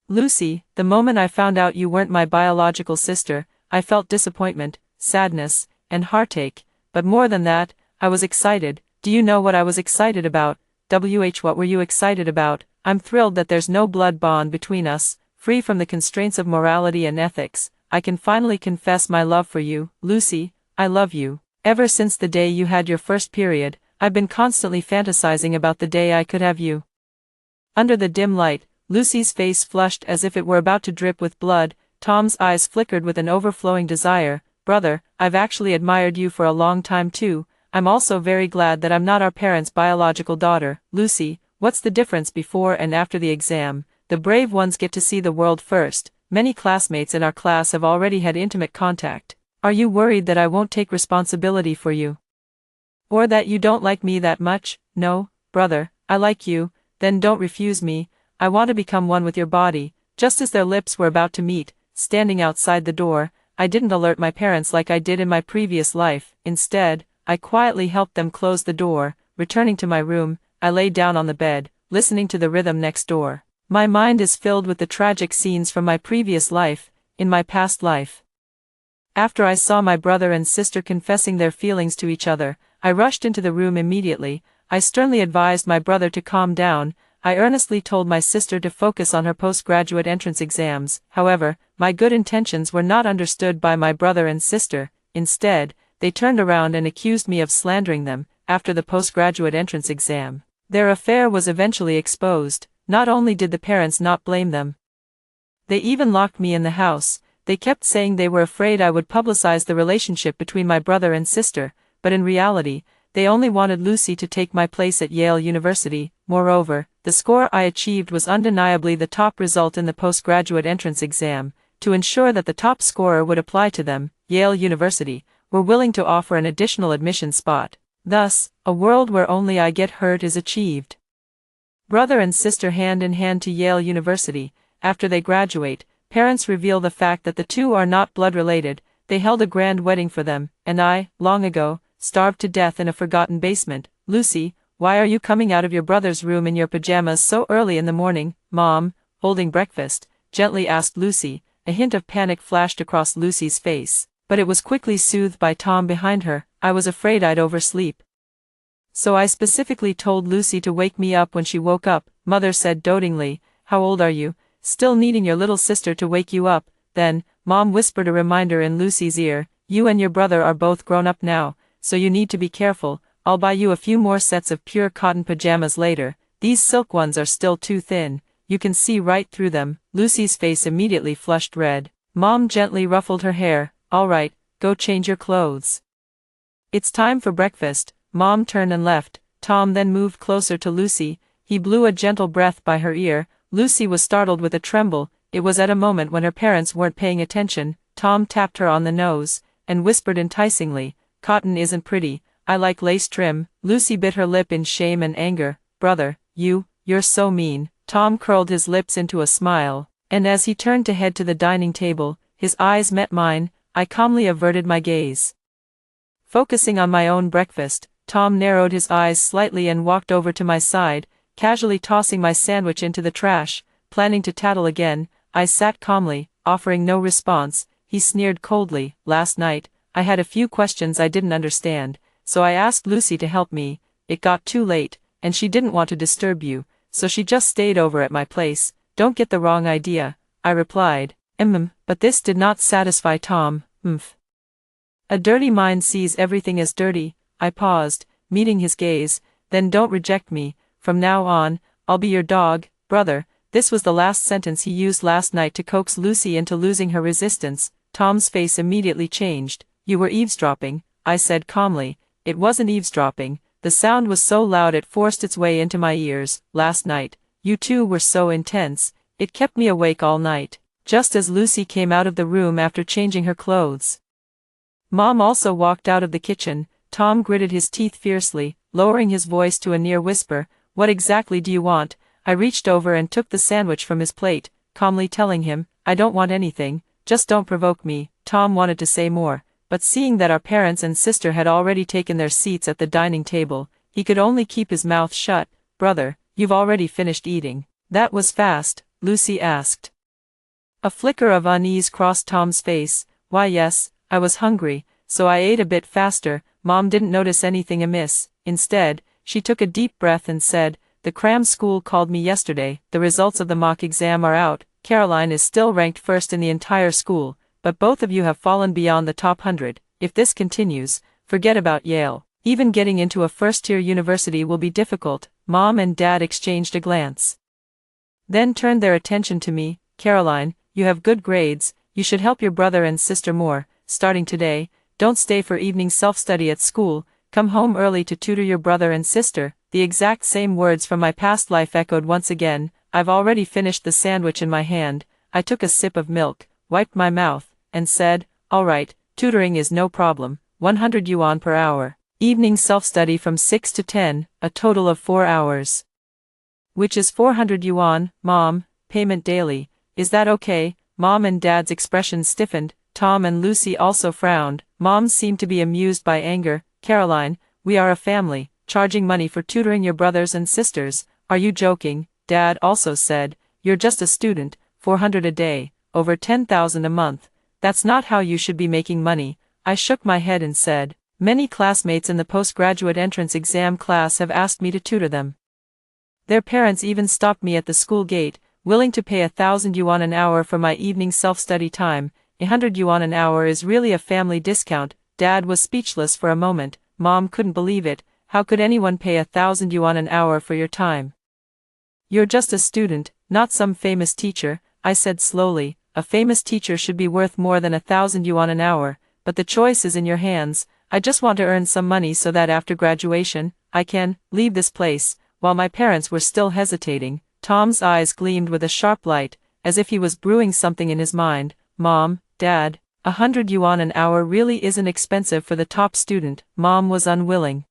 Lucy, the moment I found out you weren't my biological sister, I felt disappointment, sadness, and heartache. But more than that, I was excited. Do you know what I was excited about? What were you excited about? I'm thrilled that there's no blood bond between us, free from the constraints of morality and ethics. I can finally confess my love for you. Lucy, I love you. Ever since the day you had your first period, I've been constantly fantasizing about the day I could have you. Under the dim light, Lucy's face flushed as if it were about to drip with blood. Tom's eyes flickered with an overflowing desire. Brother, I've actually admired you for a long time too. I'm also very glad that I'm not our parents' biological daughter. Lucy, what's the difference before and after the exam? The brave ones get to see the world first. Many classmates in our class have already had intimate contact. Are you worried that I won't take responsibility for you? Or that you don't like me that much? No, brother, I like you. Then don't refuse me. I want to become one with your body. Just as their lips were about to meet, standing outside the door, I didn't alert my parents like I did in my previous life. Instead, I quietly helped them close the door. Returning to my room, I lay down on the bed, listening to the rhythm next door. My mind is filled with the tragic scenes from my previous life, in my past life. After I saw my brother and sister confessing their feelings to each other, I rushed into the room immediately. I sternly advised my brother to calm down. I earnestly told my sister to focus on her postgraduate entrance exams. However, my good intentions were not understood by my brother and sister. Instead, they turned around and accused me of slandering them. After the postgraduate entrance exam, their affair was eventually exposed. Not only did the parents not blame them, they even locked me in the house. They kept saying they were afraid I would publicize the relationship between my brother and sister, but in reality, they only wanted Lucy to take my place at Yale University. Moreover, the score I achieved was undeniably the top result in the postgraduate entrance exam. To ensure that the top scorer would apply to them, Yale University, were willing to offer an additional admission spot. Thus, a world where only I get hurt is achieved. Brother and sister hand in hand to Yale University. After they graduate, parents reveal the fact that the two are not blood-related. They held a grand wedding for them, and I, long ago, starved to death in a forgotten basement. Lucy, why are you coming out of your brother's room in your pajamas so early in the morning? Mom, holding breakfast, gently asked Lucy. A hint of panic flashed across Lucy's face, but it was quickly soothed by Tom behind her. I was afraid I'd oversleep. So I specifically told Lucy to wake me up when she woke up, Mother said dotingly. How old are you? Still needing your little sister to wake you up? Then, Mom whispered a reminder in Lucy's ear. You and your brother are both grown up now, so you need to be careful. I'll buy you a few more sets of pure cotton pajamas later. These silk ones are still too thin. You can see right through them. Lucy's face immediately flushed red. Mom gently ruffled her hair. All right, go change your clothes. It's time for breakfast. Mom turned and left. Tom then moved closer to Lucy. He blew a gentle breath by her ear. Lucy was startled with a tremble. It was at a moment when her parents weren't paying attention. Tom tapped her on the nose, and whispered enticingly, "Cotton isn't pretty, I like lace trim." Lucy bit her lip in shame and anger. "Brother, you're so mean." Tom curled his lips into a smile, and as he turned to head to the dining table, his eyes met mine. I calmly averted my gaze. Focusing on my own breakfast, Tom narrowed his eyes slightly and walked over to my side, casually tossing my sandwich into the trash. Planning to tattle again, I sat calmly, offering no response. He sneered coldly. "Last night, I had a few questions I didn't understand, so I asked Lucy to help me. It got too late, and she didn't want to disturb you, so she just stayed over at my place. Don't get the wrong idea," I replied. But this did not satisfy Tom. A dirty mind sees everything as dirty. I paused, meeting his gaze. "Then don't reject me. From now on, I'll be your dog, brother." This was the last sentence he used last night to coax Lucy into losing her resistance. Tom's face immediately changed. "You were eavesdropping," I said calmly. "It wasn't eavesdropping. The sound was so loud it forced its way into my ears. Last night, you two were so intense, it kept me awake all night." Just as Lucy came out of the room after changing her clothes, Mom also walked out of the kitchen. Tom gritted his teeth fiercely, lowering his voice to a near whisper. "What exactly do you want?" I reached over and took the sandwich from his plate, calmly telling him, "I don't want anything, just don't provoke me." Tom wanted to say more, but seeing that our parents and sister had already taken their seats at the dining table, he could only keep his mouth shut. "Brother, you've already finished eating." "That was fast?" Lucy asked. A flicker of unease crossed Tom's face. "Why yes, I was hungry, so I ate a bit faster." Mom didn't notice anything amiss. Instead, she took a deep breath and said, "The cram school called me yesterday. The results of the mock exam are out. Caroline is still ranked first in the entire school, but both of you have fallen beyond the top 100. If this continues, forget about Yale. Even getting into a first-tier university will be difficult." Mom and Dad exchanged a glance, then turned their attention to me. "Caroline, you have good grades, you should help your brother and sister more. Starting today, don't stay for evening self-study at school, come home early to tutor your brother and sister." The exact same words from my past life echoed once again. I've already finished the sandwich in my hand. I took a sip of milk, wiped my mouth, and said, "All right, tutoring is no problem, 100 yuan per hour. Evening self-study from 6 to 10, a total of 4 hours. Which is 400 yuan, Mom, payment daily. Is that okay?" Mom and Dad's expressions stiffened. Tom and Lucy also frowned. Mom seemed to be amused by anger. "Caroline, we are a family, charging money for tutoring your brothers and sisters. Are you joking?" Dad also said, "You're just a student, 400 a day, over 10,000 a month. That's not how you should be making money." I shook my head and said, "Many classmates in the postgraduate entrance exam class have asked me to tutor them. Their parents even stopped me at the school gate, willing to pay 1,000 yuan an hour for my evening self-study time. 100 yuan an hour is really a family discount." Dad was speechless for a moment. Mom couldn't believe it. "How could anyone pay 1,000 yuan an hour for your time? You're just a student, not some famous teacher," I said slowly. "A famous teacher should be worth more than 1,000 yuan an hour, but the choice is in your hands. I just want to earn some money so that after graduation, I can leave this place." While my parents were still hesitating, Tom's eyes gleamed with a sharp light, as if he was brewing something in his mind. "Mom, Dad, 100 yuan an hour really isn't expensive for the top student. Mom was unwilling.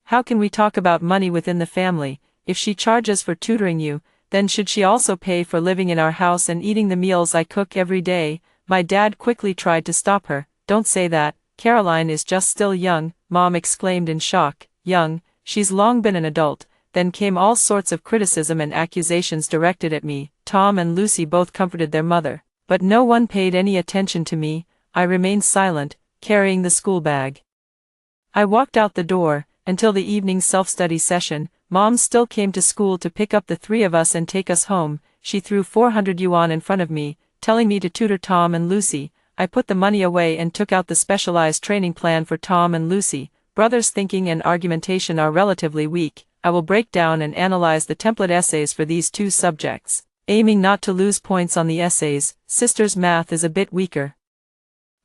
How can we talk about money within the family? If she charges for tutoring you, then should she also pay for living in our house and eating the meals I cook every day? My dad quickly tried to stop her. Don't say that, Caroline is just still young, Mom exclaimed in shock. Young, she's long been an adult. Then came all sorts of criticism and accusations directed at me. Tom and Lucy both comforted their mother, but no one paid any attention to me. I remained silent, carrying the school bag. I walked out the door. Until the evening self-study session, Mom still came to school to pick up the three of us and take us home. She threw 400 yuan in front of me, telling me to tutor Tom and Lucy. I put the money away and took out the specialized training plan for Tom and Lucy. Brothers' thinking and argumentation are relatively weak. I will break down and analyze the template essays for these two subjects, aiming not to lose points on the essays. Sisters' math is a bit weaker.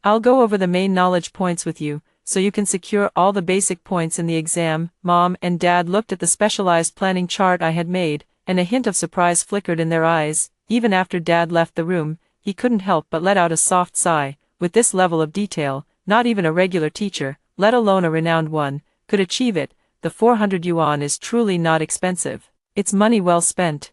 I'll go over the main knowledge points with you, so you can secure all the basic points in the exam. Mom and Dad looked at the specialized planning chart I had made, and a hint of surprise flickered in their eyes. Even after Dad left the room, he couldn't help but let out a soft sigh. With this level of detail, not even a regular teacher, let alone a renowned one, could achieve it. The 400 yuan is truly not expensive. It's money well spent.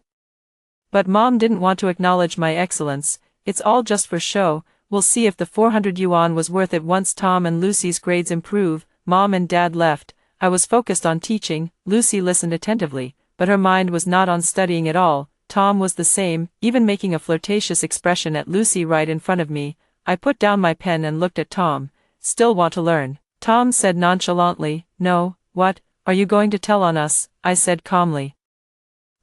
But Mom didn't want to acknowledge my excellence. It's all just for show. We'll see if the 400 yuan was worth it once Tom and Lucy's grades improve. Mom and Dad left. I was focused on teaching. Lucy listened attentively, but her mind was not on studying at all. Tom was the same, even making a flirtatious expression at Lucy right in front of me. I put down my pen and looked at Tom. Still want to learn? Tom said nonchalantly. No. What? Are you going to tell on us? I said calmly.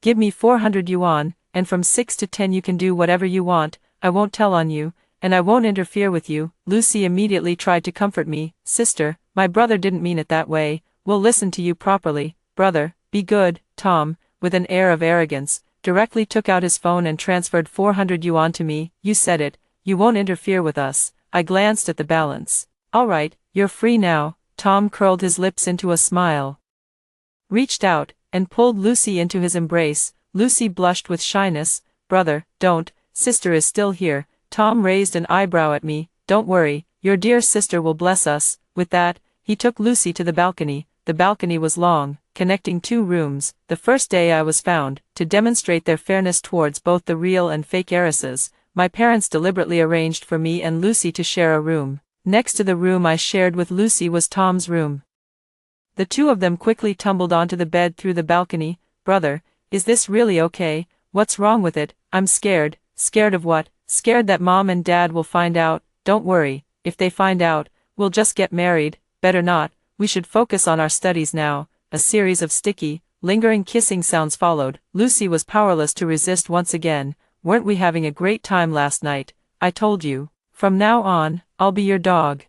Give me 400 yuan, and from 6 to 10 you can do whatever you want. I won't tell on you, and I won't interfere with you. Lucy immediately tried to comfort me. Sister, my brother didn't mean it that way. We'll listen to you properly. Brother, be good. Tom, with an air of arrogance, directly took out his phone and transferred 400 yuan to me. You said it. You won't interfere with us. I glanced at the balance. All right, you're free now. Tom curled his lips into a smile, reached out, and pulled Lucy into his embrace. Lucy blushed with shyness. Brother, don't. Sister is still here. Tom raised an eyebrow at me. Don't worry, your dear sister will bless us. With that, he took Lucy to the balcony. The balcony was long, connecting two rooms. The first day I was found, to demonstrate their fairness towards both the real and fake heiresses, my parents deliberately arranged for me and Lucy to share a room. Next to the room I shared with Lucy was Tom's room. The two of them quickly tumbled onto the bed through the balcony. Brother, is this really okay? What's wrong with it? I'm scared. Scared of what? Scared that Mom and Dad will find out. Don't worry, if they find out, we'll just get married. Better not. We should focus on our studies now. A series of sticky, lingering kissing sounds followed. Lucy was powerless to resist once again. Weren't we having a great time last night? I told you. From now on, I'll be your dog.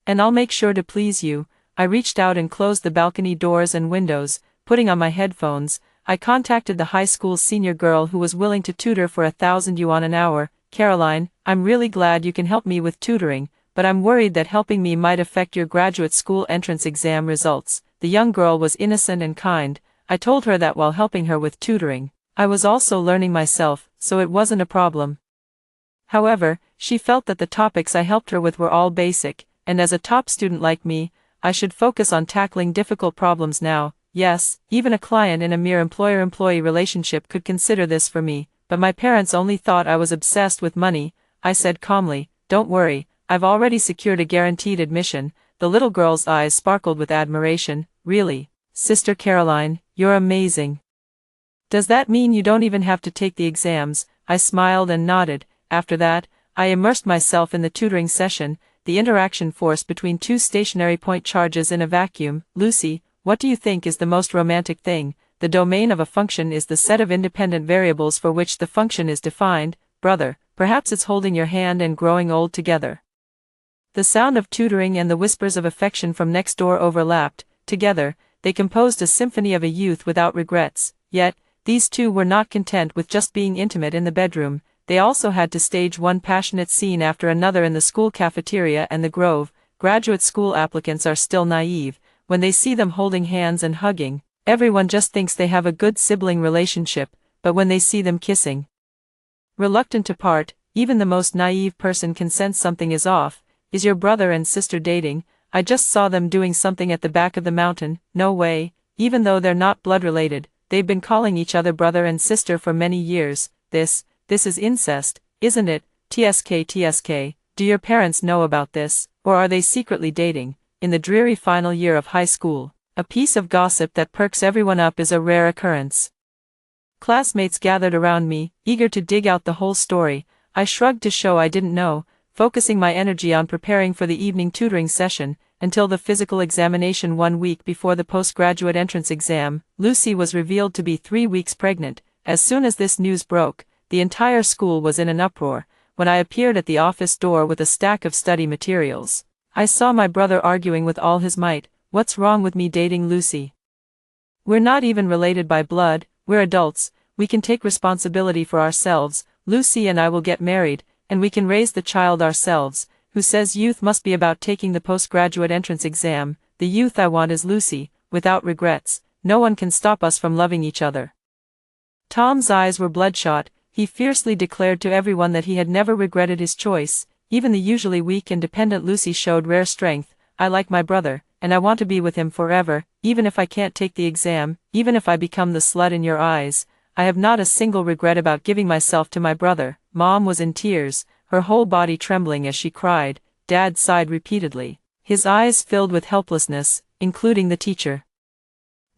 And I'll make sure to please you. I reached out and closed the balcony doors and windows. Putting on my headphones, I contacted the high school senior girl who was willing to tutor for 1,000 yuan an hour. Caroline, I'm really glad you can help me with tutoring, but I'm worried that helping me might affect your graduate school entrance exam results. The young girl was innocent and kind. I told her that while helping her with tutoring, I was also learning myself, so it wasn't a problem. However, she felt that the topics I helped her with were all basic, and as a top student like me, I should focus on tackling difficult problems now. Yes, even a client in a mere employer-employee relationship could consider this for me, but my parents only thought I was obsessed with money. I said calmly, don't worry, I've already secured a guaranteed admission. The little girl's eyes sparkled with admiration. Really? Sister Caroline, you're amazing. Does that mean you don't even have to take the exams? I smiled and nodded. After that, I immersed myself in the tutoring session, the interaction force between two stationary point charges in a vacuum. Lucy, what do you think is the most romantic thing? The domain of a function is the set of independent variables for which the function is defined. Brother, perhaps it's holding your hand and growing old together. The sound of tutoring and the whispers of affection from next door overlapped. Together, they composed a symphony of a youth without regrets. Yet, these two were not content with just being intimate in the bedroom. They also had to stage one passionate scene after another in the school cafeteria and the grove. Graduate school applicants are still naive. When they see them holding hands and hugging, everyone just thinks they have a good sibling relationship, but when they see them kissing, reluctant to part, even the most naive person can sense something is off. Is your brother and sister dating? I just saw them doing something at the back of the mountain. No way. Even though they're not blood related, they've been calling each other brother and sister for many years. This is incest, isn't it? TSK. Do your parents know about this, or are they secretly dating? In the dreary final year of high school, a piece of gossip that perks everyone up is a rare occurrence. Classmates gathered around me, eager to dig out the whole story. I shrugged to show I didn't know, focusing my energy on preparing for the evening tutoring session, until the physical examination 1 week before the postgraduate entrance exam. Lucy was revealed to be 3 weeks pregnant. As soon as this news broke, the entire school was in an uproar. When I appeared at the office door with a stack of study materials, I saw my brother arguing with all his might. What's wrong with me dating Lucy? We're not even related by blood, we're adults, we can take responsibility for ourselves. Lucy and I will get married, and we can raise the child ourselves. Who says youth must be about taking the postgraduate entrance exam? The youth I want is Lucy, without regrets. No one can stop us from loving each other. Tom's eyes were bloodshot. He fiercely declared to everyone that he had never regretted his choice. Even the usually weak and dependent Lucy showed rare strength. I like my brother, and I want to be with him forever, even if I can't take the exam, even if I become the slut in your eyes. I have not a single regret about giving myself to my brother. Mom was in tears, her whole body trembling as she cried. Dad sighed repeatedly, his eyes filled with helplessness, including the teacher.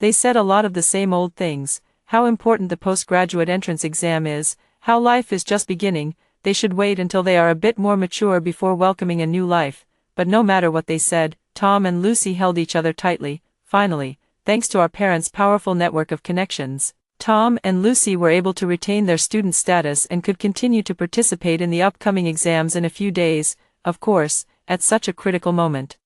They said a lot of the same old things. How important the postgraduate entrance exam is, how life is just beginning. They should wait until they are a bit more mature before welcoming a new life. But no matter what they said, Tom and Lucy held each other tightly. Finally, thanks to our parents' powerful network of connections, Tom and Lucy were able to retain their student status and could continue to participate in the upcoming exams in a few days, of course, at such a critical moment.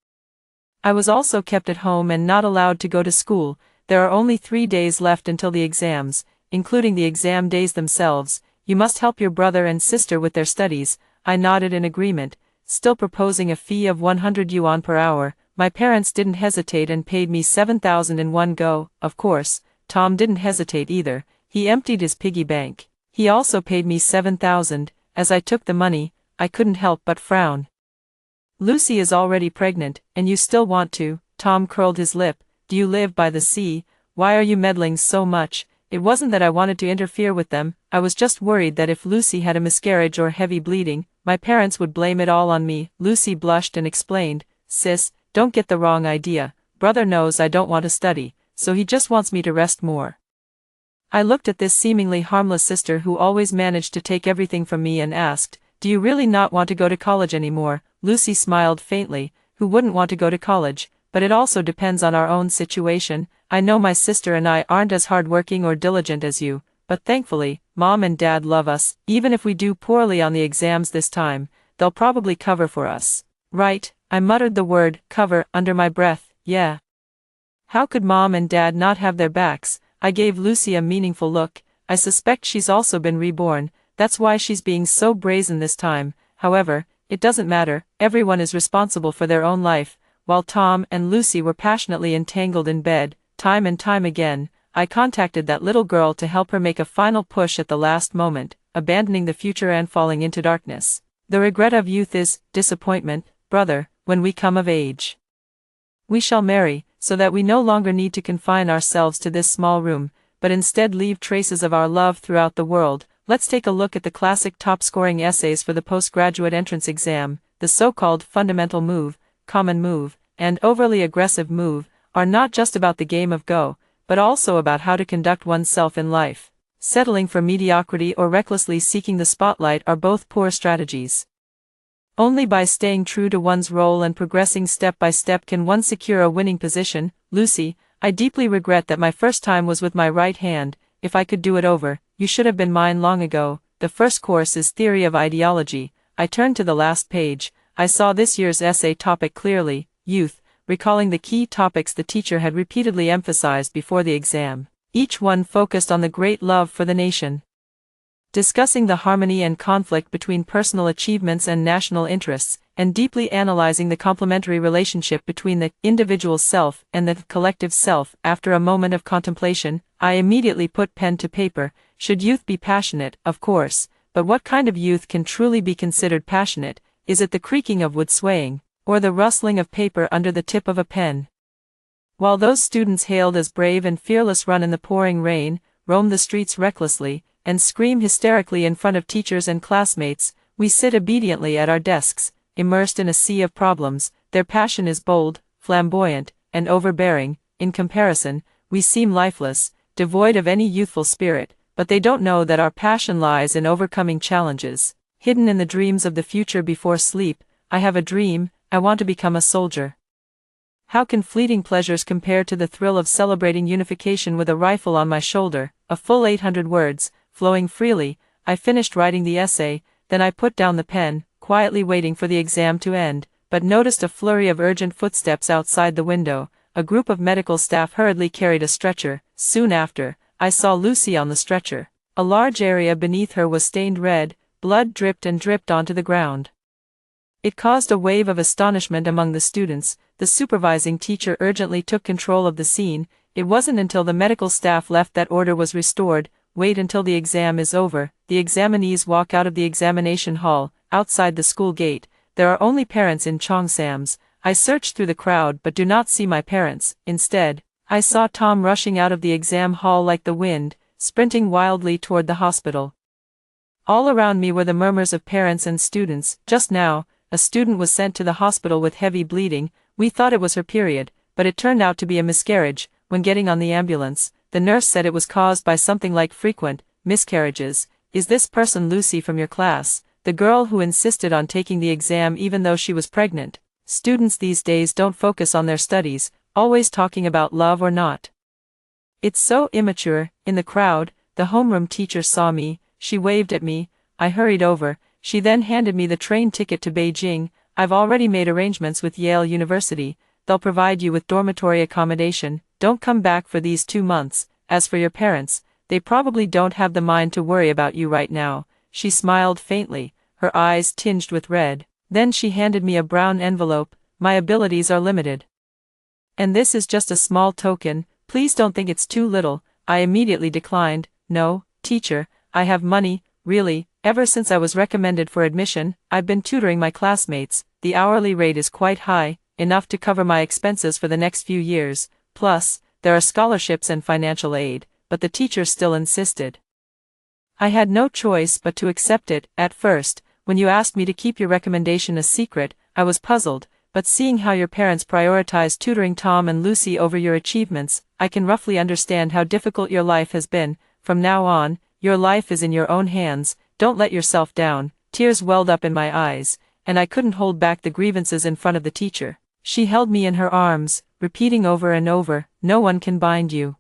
I was also kept at home and not allowed to go to school. There are only 3 days left until the exams, including the exam days themselves. You must help your brother and sister with their studies. I nodded in agreement, still proposing a fee of 100 yuan per hour. My parents didn't hesitate and paid me 7,000 in one go. Of course, Tom didn't hesitate either. He emptied his piggy bank. He also paid me 7,000. As I took the money, I couldn't help but frown. Lucy is already pregnant, and you still want to? Tom curled his lip. Do you live by the sea? Why are you meddling so much? It wasn't that I wanted to interfere with them. I was just worried that if Lucy had a miscarriage or heavy bleeding, my parents would blame it all on me. Lucy blushed and explained, Sis, don't get the wrong idea. Brother knows I don't want to study, so he just wants me to rest more. I looked at this seemingly harmless sister who always managed to take everything from me and asked, Do you really not want to go to college anymore? Lucy smiled faintly. Who wouldn't want to go to college? But it also depends on our own situation. I know my sister and I aren't as hardworking or diligent as you, but thankfully, Mom and Dad love us. Even if we do poorly on the exams this time, they'll probably cover for us. Right, I muttered the word, cover, under my breath. Yeah. How could Mom and Dad not have their backs? I gave Lucy a meaningful look. I suspect she's also been reborn. That's why she's being so brazen this time. However, it doesn't matter. Everyone is responsible for their own life. While Tom and Lucy were passionately entangled in bed, time and time again, I contacted that little girl to help her make a final push at the last moment, abandoning the future and falling into darkness. The regret of youth is disappointment. Brother, when we come of age, we shall marry, so that we no longer need to confine ourselves to this small room, but instead leave traces of our love throughout the world. Let's take a look at the classic top-scoring essays for the postgraduate entrance exam. The so-called fundamental move, common move, and overly aggressive move are not just about the game of Go, but also about how to conduct oneself in life. Settling for mediocrity or recklessly seeking the spotlight are both poor strategies. Only by staying true to one's role and progressing step by step can one secure a winning position. Lucy, I deeply regret that my first time was with my right hand. If I could do it over, you should have been mine long ago. The first course is Theory of Ideology. I turned to the last page. I saw this year's essay topic clearly, youth, recalling the key topics the teacher had repeatedly emphasized before the exam. Each one focused on the great love for the nation, discussing the harmony and conflict between personal achievements and national interests, and deeply analyzing the complementary relationship between the individual self and the collective self. After a moment of contemplation, I immediately put pen to paper. Should youth be passionate? Of course, but what kind of youth can truly be considered passionate? Is it the creaking of wood swaying, or the rustling of paper under the tip of a pen? While those students hailed as brave and fearless run in the pouring rain, roam the streets recklessly, and scream hysterically in front of teachers and classmates, we sit obediently at our desks, immersed in a sea of problems. Their passion is bold, flamboyant, and overbearing. In comparison, we seem lifeless, devoid of any youthful spirit, but they don't know that our passion lies in overcoming challenges, hidden in the dreams of the future. Before sleep, I have a dream: I want to become a soldier. How can fleeting pleasures compare to the thrill of celebrating unification with a rifle on my shoulder? A full 800 words, flowing freely. I finished writing the essay, then I put down the pen, quietly waiting for the exam to end, but noticed a flurry of urgent footsteps outside the window. A group of medical staff hurriedly carried a stretcher. Soon after, I saw Lucy on the stretcher. A large area beneath her was stained red, blood dripped and dripped onto the ground. It caused a wave of astonishment among the students. The supervising teacher urgently took control of the scene. It wasn't until the medical staff left that order was restored. Wait until the exam is over. The examinees walk out of the examination hall. Outside the school gate, there are only parents in cheongsams. I search through the crowd but do not see my parents. Instead, I saw Tom rushing out of the exam hall like the wind, sprinting wildly toward the hospital. All around me were the murmurs of parents and students. Just now, a student was sent to the hospital with heavy bleeding. We thought it was her period, but it turned out to be a miscarriage. When getting on the ambulance, the nurse said it was caused by something like frequent miscarriages. Is this person Lucy from your class, the girl who insisted on taking the exam even though she was pregnant? Students these days don't focus on their studies, always talking about love or not. It's so immature. In the crowd, the homeroom teacher saw me. She waved at me. I hurried over. She then handed me the train ticket to Beijing. I've already made arrangements with Yale University. They'll provide you with dormitory accommodation. Don't come back for these 2 months. As for your parents, they probably don't have the mind to worry about you right now. She smiled faintly, her eyes tinged with red. Then she handed me a brown envelope. My abilities are limited. And this is just a small token. Please don't think it's too little. I immediately declined. No, teacher, I have money, really. Ever since I was recommended for admission, I've been tutoring my classmates. The hourly rate is quite high, enough to cover my expenses for the next few years. Plus, there are scholarships and financial aid, but the teacher still insisted. I had no choice but to accept it. At first, when you asked me to keep your recommendation a secret, I was puzzled, but seeing how your parents prioritized tutoring Tom and Lucy over your achievements, I can roughly understand how difficult your life has been. From now on, your life is in your own hands. Don't let yourself down. Tears welled up in my eyes, and I couldn't hold back the grievances in front of the teacher. She held me in her arms, repeating over and over, "No one can bind you.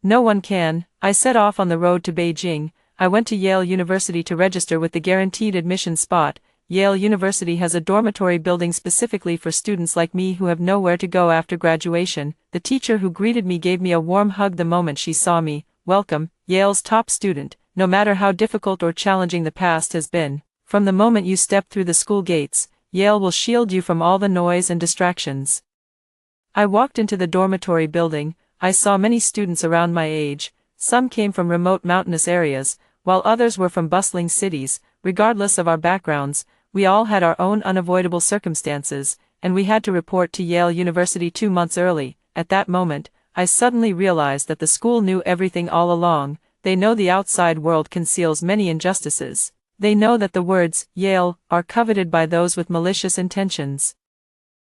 No one can." I set off on the road to Beijing. I went to Yale University to register with the guaranteed admission spot. Yale University has a dormitory building specifically for students like me who have nowhere to go after graduation. The teacher who greeted me gave me a warm hug the moment she saw me. "Welcome, Yale's top student. No matter how difficult or challenging the past has been, from the moment you step through the school gates, Yale will shield you from all the noise and distractions." I walked into the dormitory building. I saw many students around my age. Some came from remote mountainous areas, while others were from bustling cities. Regardless of our backgrounds, we all had our own unavoidable circumstances, and we had to report to Yale University 2 months early. At that moment, I suddenly realized that the school knew everything all along. They know the outside world conceals many injustices. They know that the words, Yale, are coveted by those with malicious intentions.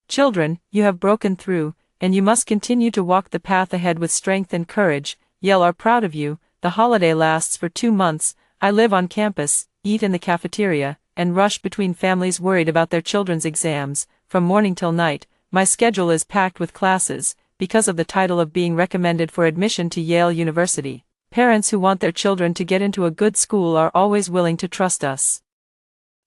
Children, you have broken through, and you must continue to walk the path ahead with strength and courage. Yale are proud of you. The holiday lasts for 2 months. I live on campus, eat in the cafeteria, and rush between families worried about their children's exams. From morning till night, my schedule is packed with classes. Because of the title of being recommended for admission to Yale University, parents who want their children to get into a good school are always willing to trust us.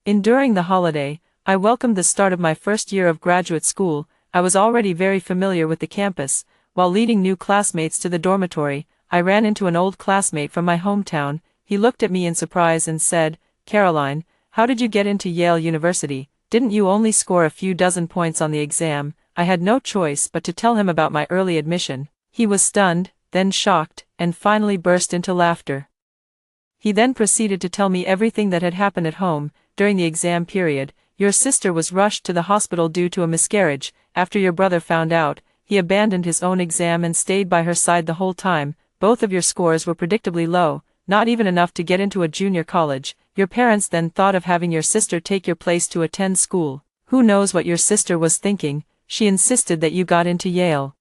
Enduring the holiday, I welcomed the start of my first year of graduate school. I was already very familiar with the campus. While leading new classmates to the dormitory, I ran into an old classmate from my hometown. He looked at me in surprise and said, "Caroline, how did you get into Yale University? Didn't you only score a few dozen points on the exam?" I had no choice but to tell him about my early admission. He was stunned, then shocked, and finally burst into laughter. He then proceeded to tell me everything that had happened at home. During the exam period, your sister was rushed to the hospital due to a miscarriage. After your brother found out, he abandoned his own exam and stayed by her side the whole time. Both of your scores were predictably low, not even enough to get into a junior college. Your parents then thought of having your sister take your place to attend school. Who knows what your sister was thinking? She insisted that you got into Yale,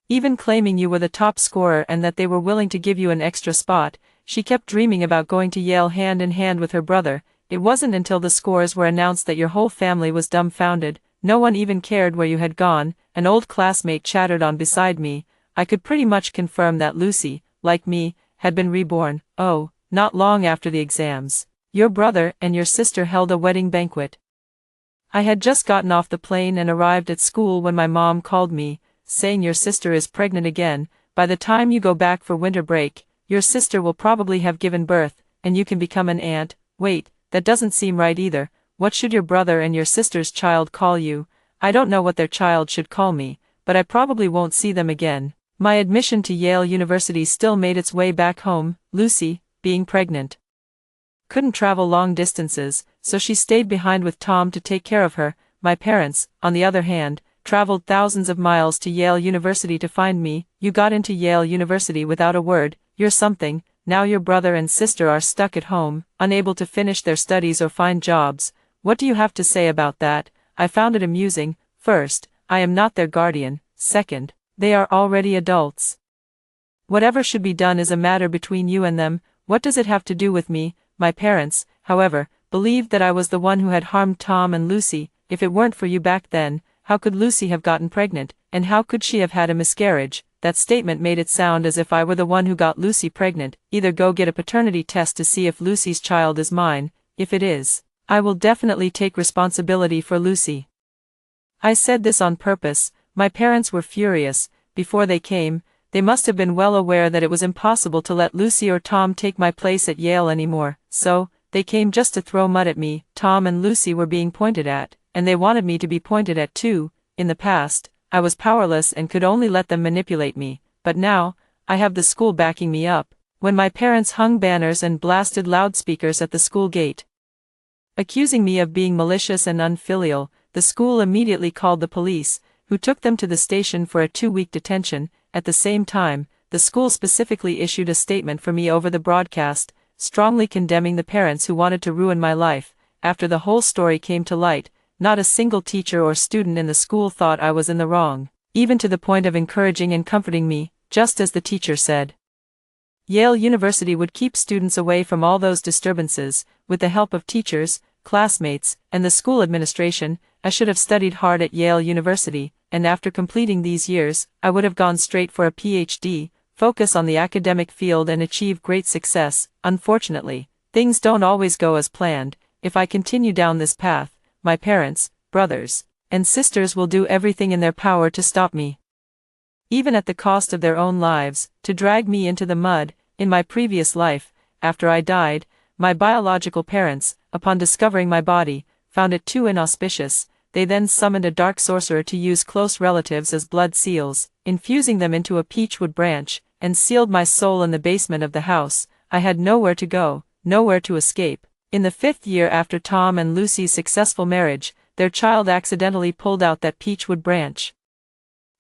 even claiming you were the top scorer and that they were willing to give you an extra spot. She kept dreaming about going to Yale hand in hand with her brother. It wasn't until the scores were announced that your whole family was dumbfounded. No one even cared where you had gone. An old classmate chattered on beside me. I could pretty much confirm that Lucy, like me, had been reborn. Oh, not long after the exams, your brother and your sister held a wedding banquet. I had just gotten off the plane and arrived at school when my mom called me, saying your sister is pregnant again. By the time you go back for winter break, your sister will probably have given birth, and you can become an aunt. Wait, that doesn't seem right either. What should your brother and your sister's child call you? I don't know what their child should call me, but I probably won't see them again. My admission to Yale University still made its way back home. Lucy, being pregnant, couldn't travel long distances, so she stayed behind with Tom to take care of her. My parents, on the other hand, traveled thousands of miles to Yale University to find me. You got into Yale University without a word. You're something. Now your brother and sister are stuck at home, unable to finish their studies or find jobs. What do you have to say about that? I found it amusing. First, I am not their guardian. Second, they are already adults. Whatever should be done is a matter between you and them. What does it have to do with me? My parents, however, believed that I was the one who had harmed Tom and Lucy. If it weren't for you back then, how could Lucy have gotten pregnant, and how could she have had a miscarriage? That statement made it sound as if I were the one who got Lucy pregnant. Either go get a paternity test to see if Lucy's child is mine. If it is, I will definitely take responsibility for Lucy. I said this on purpose. My parents were furious. Before they came, they must have been well aware that it was impossible to let Lucy or Tom take my place at Yale anymore. So, they came just to throw mud at me. Tom and Lucy were being pointed at, and they wanted me to be pointed at too. In the past, I was powerless and could only let them manipulate me, but now, I have the school backing me up. When my parents hung banners and blasted loudspeakers at the school gate, accusing me of being malicious and unfilial, the school immediately called the police, who took them to the station for a 2-week detention. At the same time, the school specifically issued a statement for me over the broadcast, strongly condemning the parents who wanted to ruin my life. After the whole story came to light, not a single teacher or student in the school thought I was in the wrong, even to the point of encouraging and comforting me, just as the teacher said. Yale University would keep students away from all those disturbances. With the help of teachers, classmates, and the school administration, I should have studied hard at Yale University, and after completing these years, I would have gone straight for a PhD, focus on the academic field and achieve great success. Unfortunately, things don't always go as planned. If I continue down this path, my parents, brothers, and sisters will do everything in their power to stop me, even at the cost of their own lives, to drag me into the mud. In my previous life, after I died, my biological parents, upon discovering my body, found it too inauspicious. They then summoned a dark sorcerer to use close relatives as blood seals, infusing them into a peachwood branch, and sealed my soul in the basement of the house. I had nowhere to go, nowhere to escape. In the 5th year after Tom and Lucy's successful marriage, their child accidentally pulled out that peachwood branch.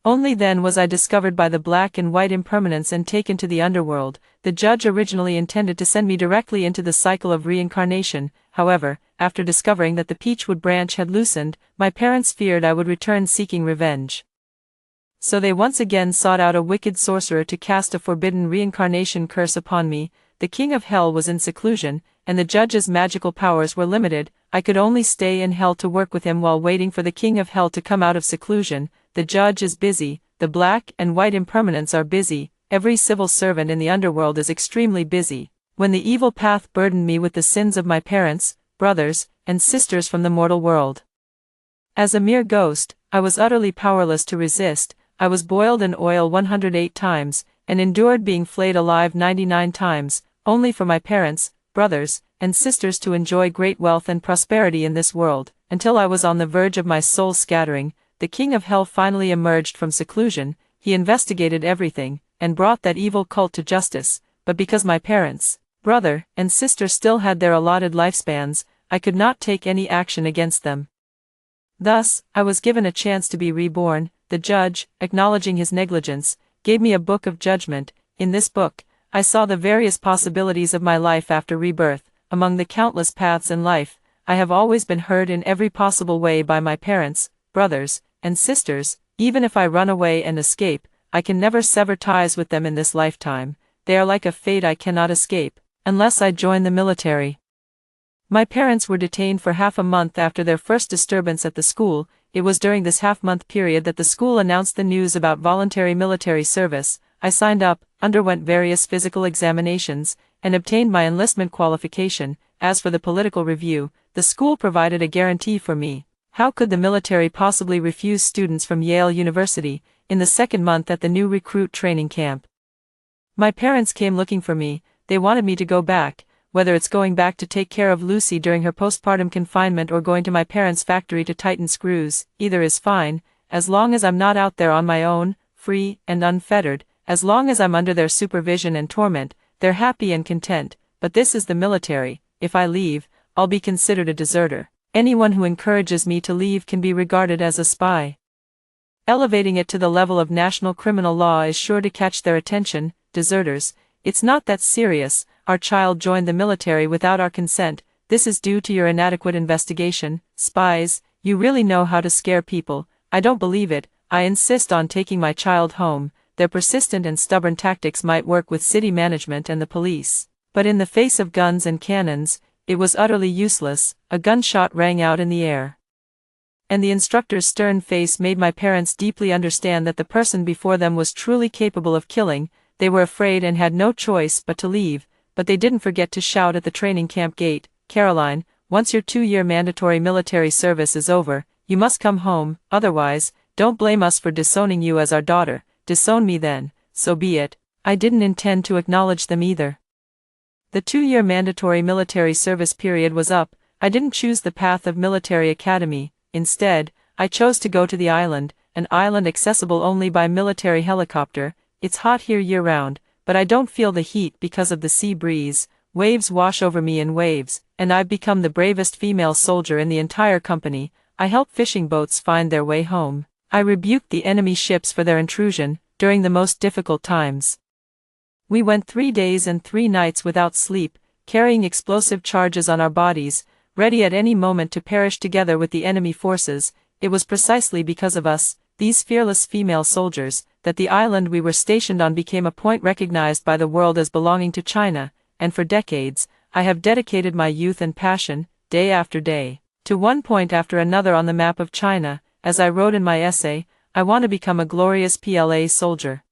Only then was I discovered by the black and white impermanents and taken to the underworld. The judge originally intended to send me directly into the cycle of reincarnation. However, after discovering that the peachwood branch had loosened, my parents feared I would return seeking revenge. So they once again sought out a wicked sorcerer to cast a forbidden reincarnation curse upon me. The king of hell was in seclusion, and the judge's magical powers were limited. I could only stay in hell to work with him while waiting for the king of hell to come out of seclusion. The judge is busy, the black and white impermanents are busy, every civil servant in the underworld is extremely busy. When the evil path burdened me with the sins of my parents, brothers, and sisters from the mortal world, as a mere ghost, I was utterly powerless to resist. I was boiled in oil 108 times, and endured being flayed alive 99 times, only for my parents, brothers, and sisters to enjoy great wealth and prosperity in this world, until I was on the verge of my soul scattering. The king of hell finally emerged from seclusion. He investigated everything, and brought that evil cult to justice, but because my parents, brother and sister still had their allotted lifespans, I could not take any action against them. Thus, I was given a chance to be reborn. The judge, acknowledging his negligence, gave me a book of judgment. In this book, I saw the various possibilities of my life after rebirth. Among the countless paths in life, I have always been hurt in every possible way by my parents, brothers, and sisters. Even if I run away and escape, I can never sever ties with them in this lifetime. They are like a fate I cannot escape, unless I join the military. My parents were detained for half a month after their first disturbance at the school. It was during this half-month period that the school announced the news about voluntary military service. I signed up, underwent various physical examinations, and obtained my enlistment qualification. As for the political review, the school provided a guarantee for me. How could the military possibly refuse students from Yale University, in the second month at the new recruit training camp? My parents came looking for me. They wanted me to go back. Whether it's going back to take care of Lucy during her postpartum confinement or going to my parents' factory to tighten screws, either is fine, as long as I'm not out there on my own, free and unfettered. As long as I'm under their supervision and torment, they're happy and content. But this is the military. If I leave, I'll be considered a deserter. Anyone who encourages me to leave can be regarded as a spy. Elevating it to the level of national criminal law is sure to catch their attention. Deserters, it's not that serious. Our child joined the military without our consent. This is due to your inadequate investigation. Spies, you really know how to scare people. I don't believe it. I insist on taking my child home. Their persistent and stubborn tactics might work with city management and the police, but in the face of guns and cannons, it was utterly useless. A gunshot rang out in the air, and the instructor's stern face made my parents deeply understand that the person before them was truly capable of killing. They were afraid and had no choice but to leave, but they didn't forget to shout at the training camp gate, "Caroline, once your 2-year mandatory military service is over, you must come home, otherwise, don't blame us for disowning you as our daughter. Disown me then, so be it." I didn't intend to acknowledge them either. The 2-year mandatory military service period was up. I didn't choose the path of military academy. Instead, I chose to go to the island, an island accessible only by military helicopter. It's hot here year-round, but I don't feel the heat because of the sea breeze. Waves wash over me in waves, and I've become the bravest female soldier in the entire company. I help fishing boats find their way home. I rebuked the enemy ships for their intrusion, during the most difficult times. We went 3 days and 3 nights without sleep, carrying explosive charges on our bodies, ready at any moment to perish together with the enemy forces. It was precisely because of us, these fearless female soldiers, that the island we were stationed on became a point recognized by the world as belonging to China, and for decades, I have dedicated my youth and passion, day after day, to one point after another on the map of China. As I wrote in my essay, I want to become a glorious PLA soldier,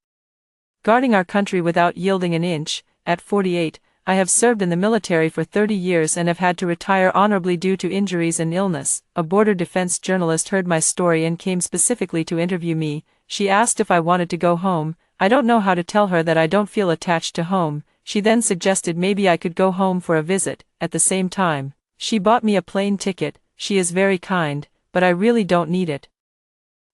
guarding our country without yielding an inch. At 48, I have served in the military for 30 years and have had to retire honorably due to injuries and illness. A border defense journalist heard my story and came specifically to interview me. She asked if I wanted to go home. I don't know how to tell her that I don't feel attached to home. She then suggested maybe I could go home for a visit. At the same time, she bought me a plane ticket. She is very kind, but I really don't need it.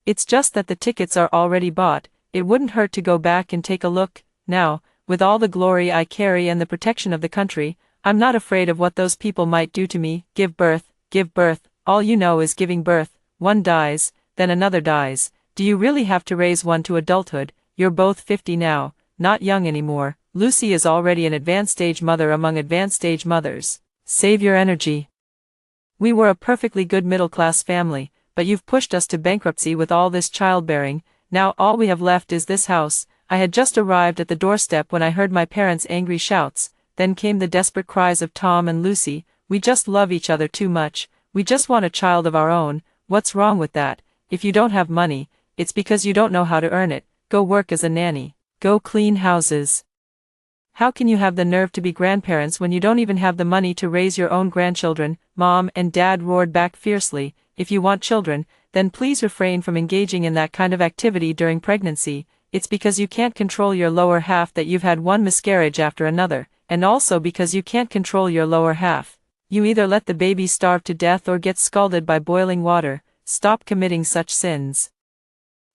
It's just that the tickets are already bought. It wouldn't hurt to go back and take a look. Now, with all the glory I carry and the protection of the country, I'm not afraid of what those people might do to me. Give birth, all you know is giving birth. One dies, then another dies. Do you really have to raise one to adulthood? You're both 50 now, not young anymore. Lucy is already an advanced age mother among advanced age mothers. Save your energy. We were a perfectly good middle-class family, but you've pushed us to bankruptcy with all this childbearing. Now all we have left is this house. I had just arrived at the doorstep when I heard my parents' angry shouts. Then came the desperate cries of Tom and Lucy. We just love each other too much. We just want a child of our own. What's wrong with that? If you don't have money, it's because you don't know how to earn it. Go work as a nanny. Go clean houses. How can you have the nerve to be grandparents when you don't even have the money to raise your own grandchildren? Mom and Dad roared back fiercely. If you want children, then please refrain from engaging in that kind of activity during pregnancy. It's because you can't control your lower half that you've had one miscarriage after another, and also because you can't control your lower half. You either let the baby starve to death or get scalded by boiling water. Stop committing such sins.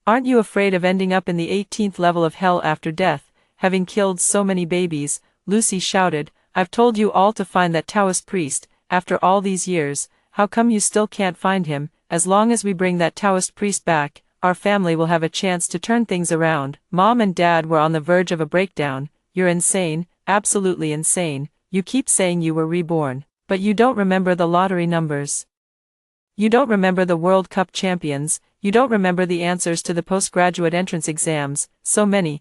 Aren't you afraid of ending up in the 18th level of hell after death, having killed so many babies? Lucy shouted. I've told you all to find that Taoist priest. After all these years, how come you still can't find him? As long as we bring that Taoist priest back, our family will have a chance to turn things around. Mom and Dad were on the verge of a breakdown. You're insane, absolutely insane. You keep saying you were reborn, but you don't remember the lottery numbers. You don't remember the World Cup champions. You don't remember the answers to the postgraduate entrance exams. So many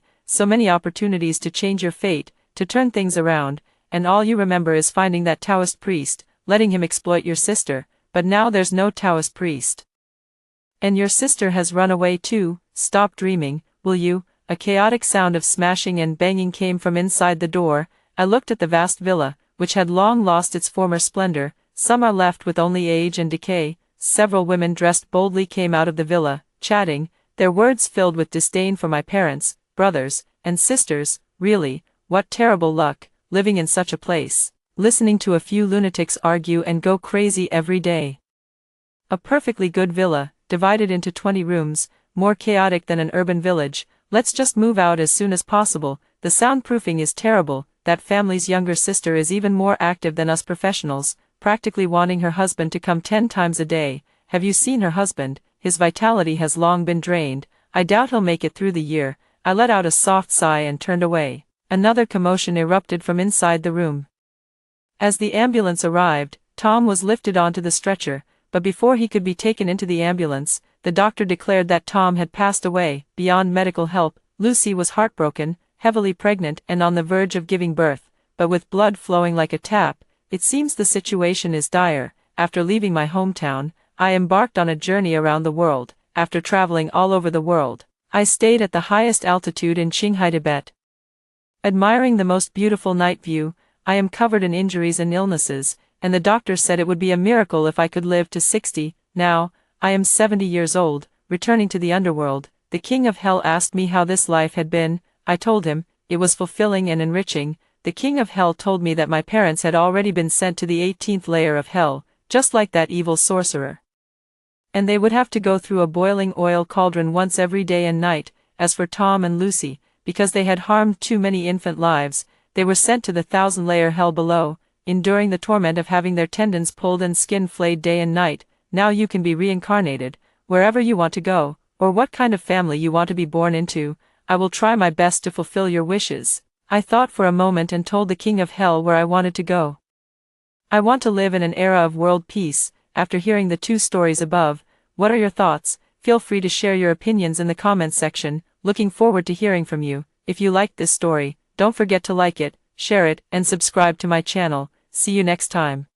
opportunities to change your fate, to turn things around, and all you remember is finding that Taoist priest, letting him exploit your sister. But now there's no Taoist priest. And your sister has run away too. Stop dreaming, will you? A chaotic sound of smashing and banging came from inside the door. I looked at the vast villa, which had long lost its former splendor. Some are left with only age and decay. Several women dressed boldly came out of the villa, chatting, their words filled with disdain for my parents, brothers, and sisters. Really, what terrible luck, living in such a place, listening to a few lunatics argue and go crazy every day. A perfectly good villa, divided into 20 rooms, more chaotic than an urban village. Let's just move out as soon as possible. The soundproofing is terrible. That family's younger sister is even more active than us professionals, practically wanting her husband to come 10 times a day. Have you seen her husband? His vitality has long been drained. I doubt he'll make it through the year. I let out a soft sigh and turned away. Another commotion erupted from inside the room. As the ambulance arrived, Tom was lifted onto the stretcher, but before he could be taken into the ambulance, the doctor declared that Tom had passed away, beyond medical help. Lucy was heartbroken, heavily pregnant and on the verge of giving birth, but with blood flowing like a tap. It seems the situation is dire. After leaving my hometown, I embarked on a journey around the world. After traveling all over the world, I stayed at the highest altitude in Qinghai, Tibet. Admiring the most beautiful night view, I am covered in injuries and illnesses, and the doctor said it would be a miracle if I could live to 60. Now, I am 70 years old, returning to the underworld. The king of hell asked me how this life had been. I told him, it was fulfilling and enriching. The king of hell told me that my parents had already been sent to the 18th layer of hell, just like that evil sorcerer. And they would have to go through a boiling oil cauldron once every day and night. As for Tom and Lucy, because they had harmed too many infant lives, they were sent to the 1,000-layer hell below, enduring the torment of having their tendons pulled and skin flayed day and night. Now you can be reincarnated, wherever you want to go, or what kind of family you want to be born into. I will try my best to fulfill your wishes. I thought for a moment and told the king of hell where I wanted to go. I want to live in an era of world peace. After hearing the 2 stories above, what are your thoughts? Feel free to share your opinions in the comments section. Looking forward to hearing from you. If you liked this story, don't forget to like it, share it, and subscribe to my channel. See you next time.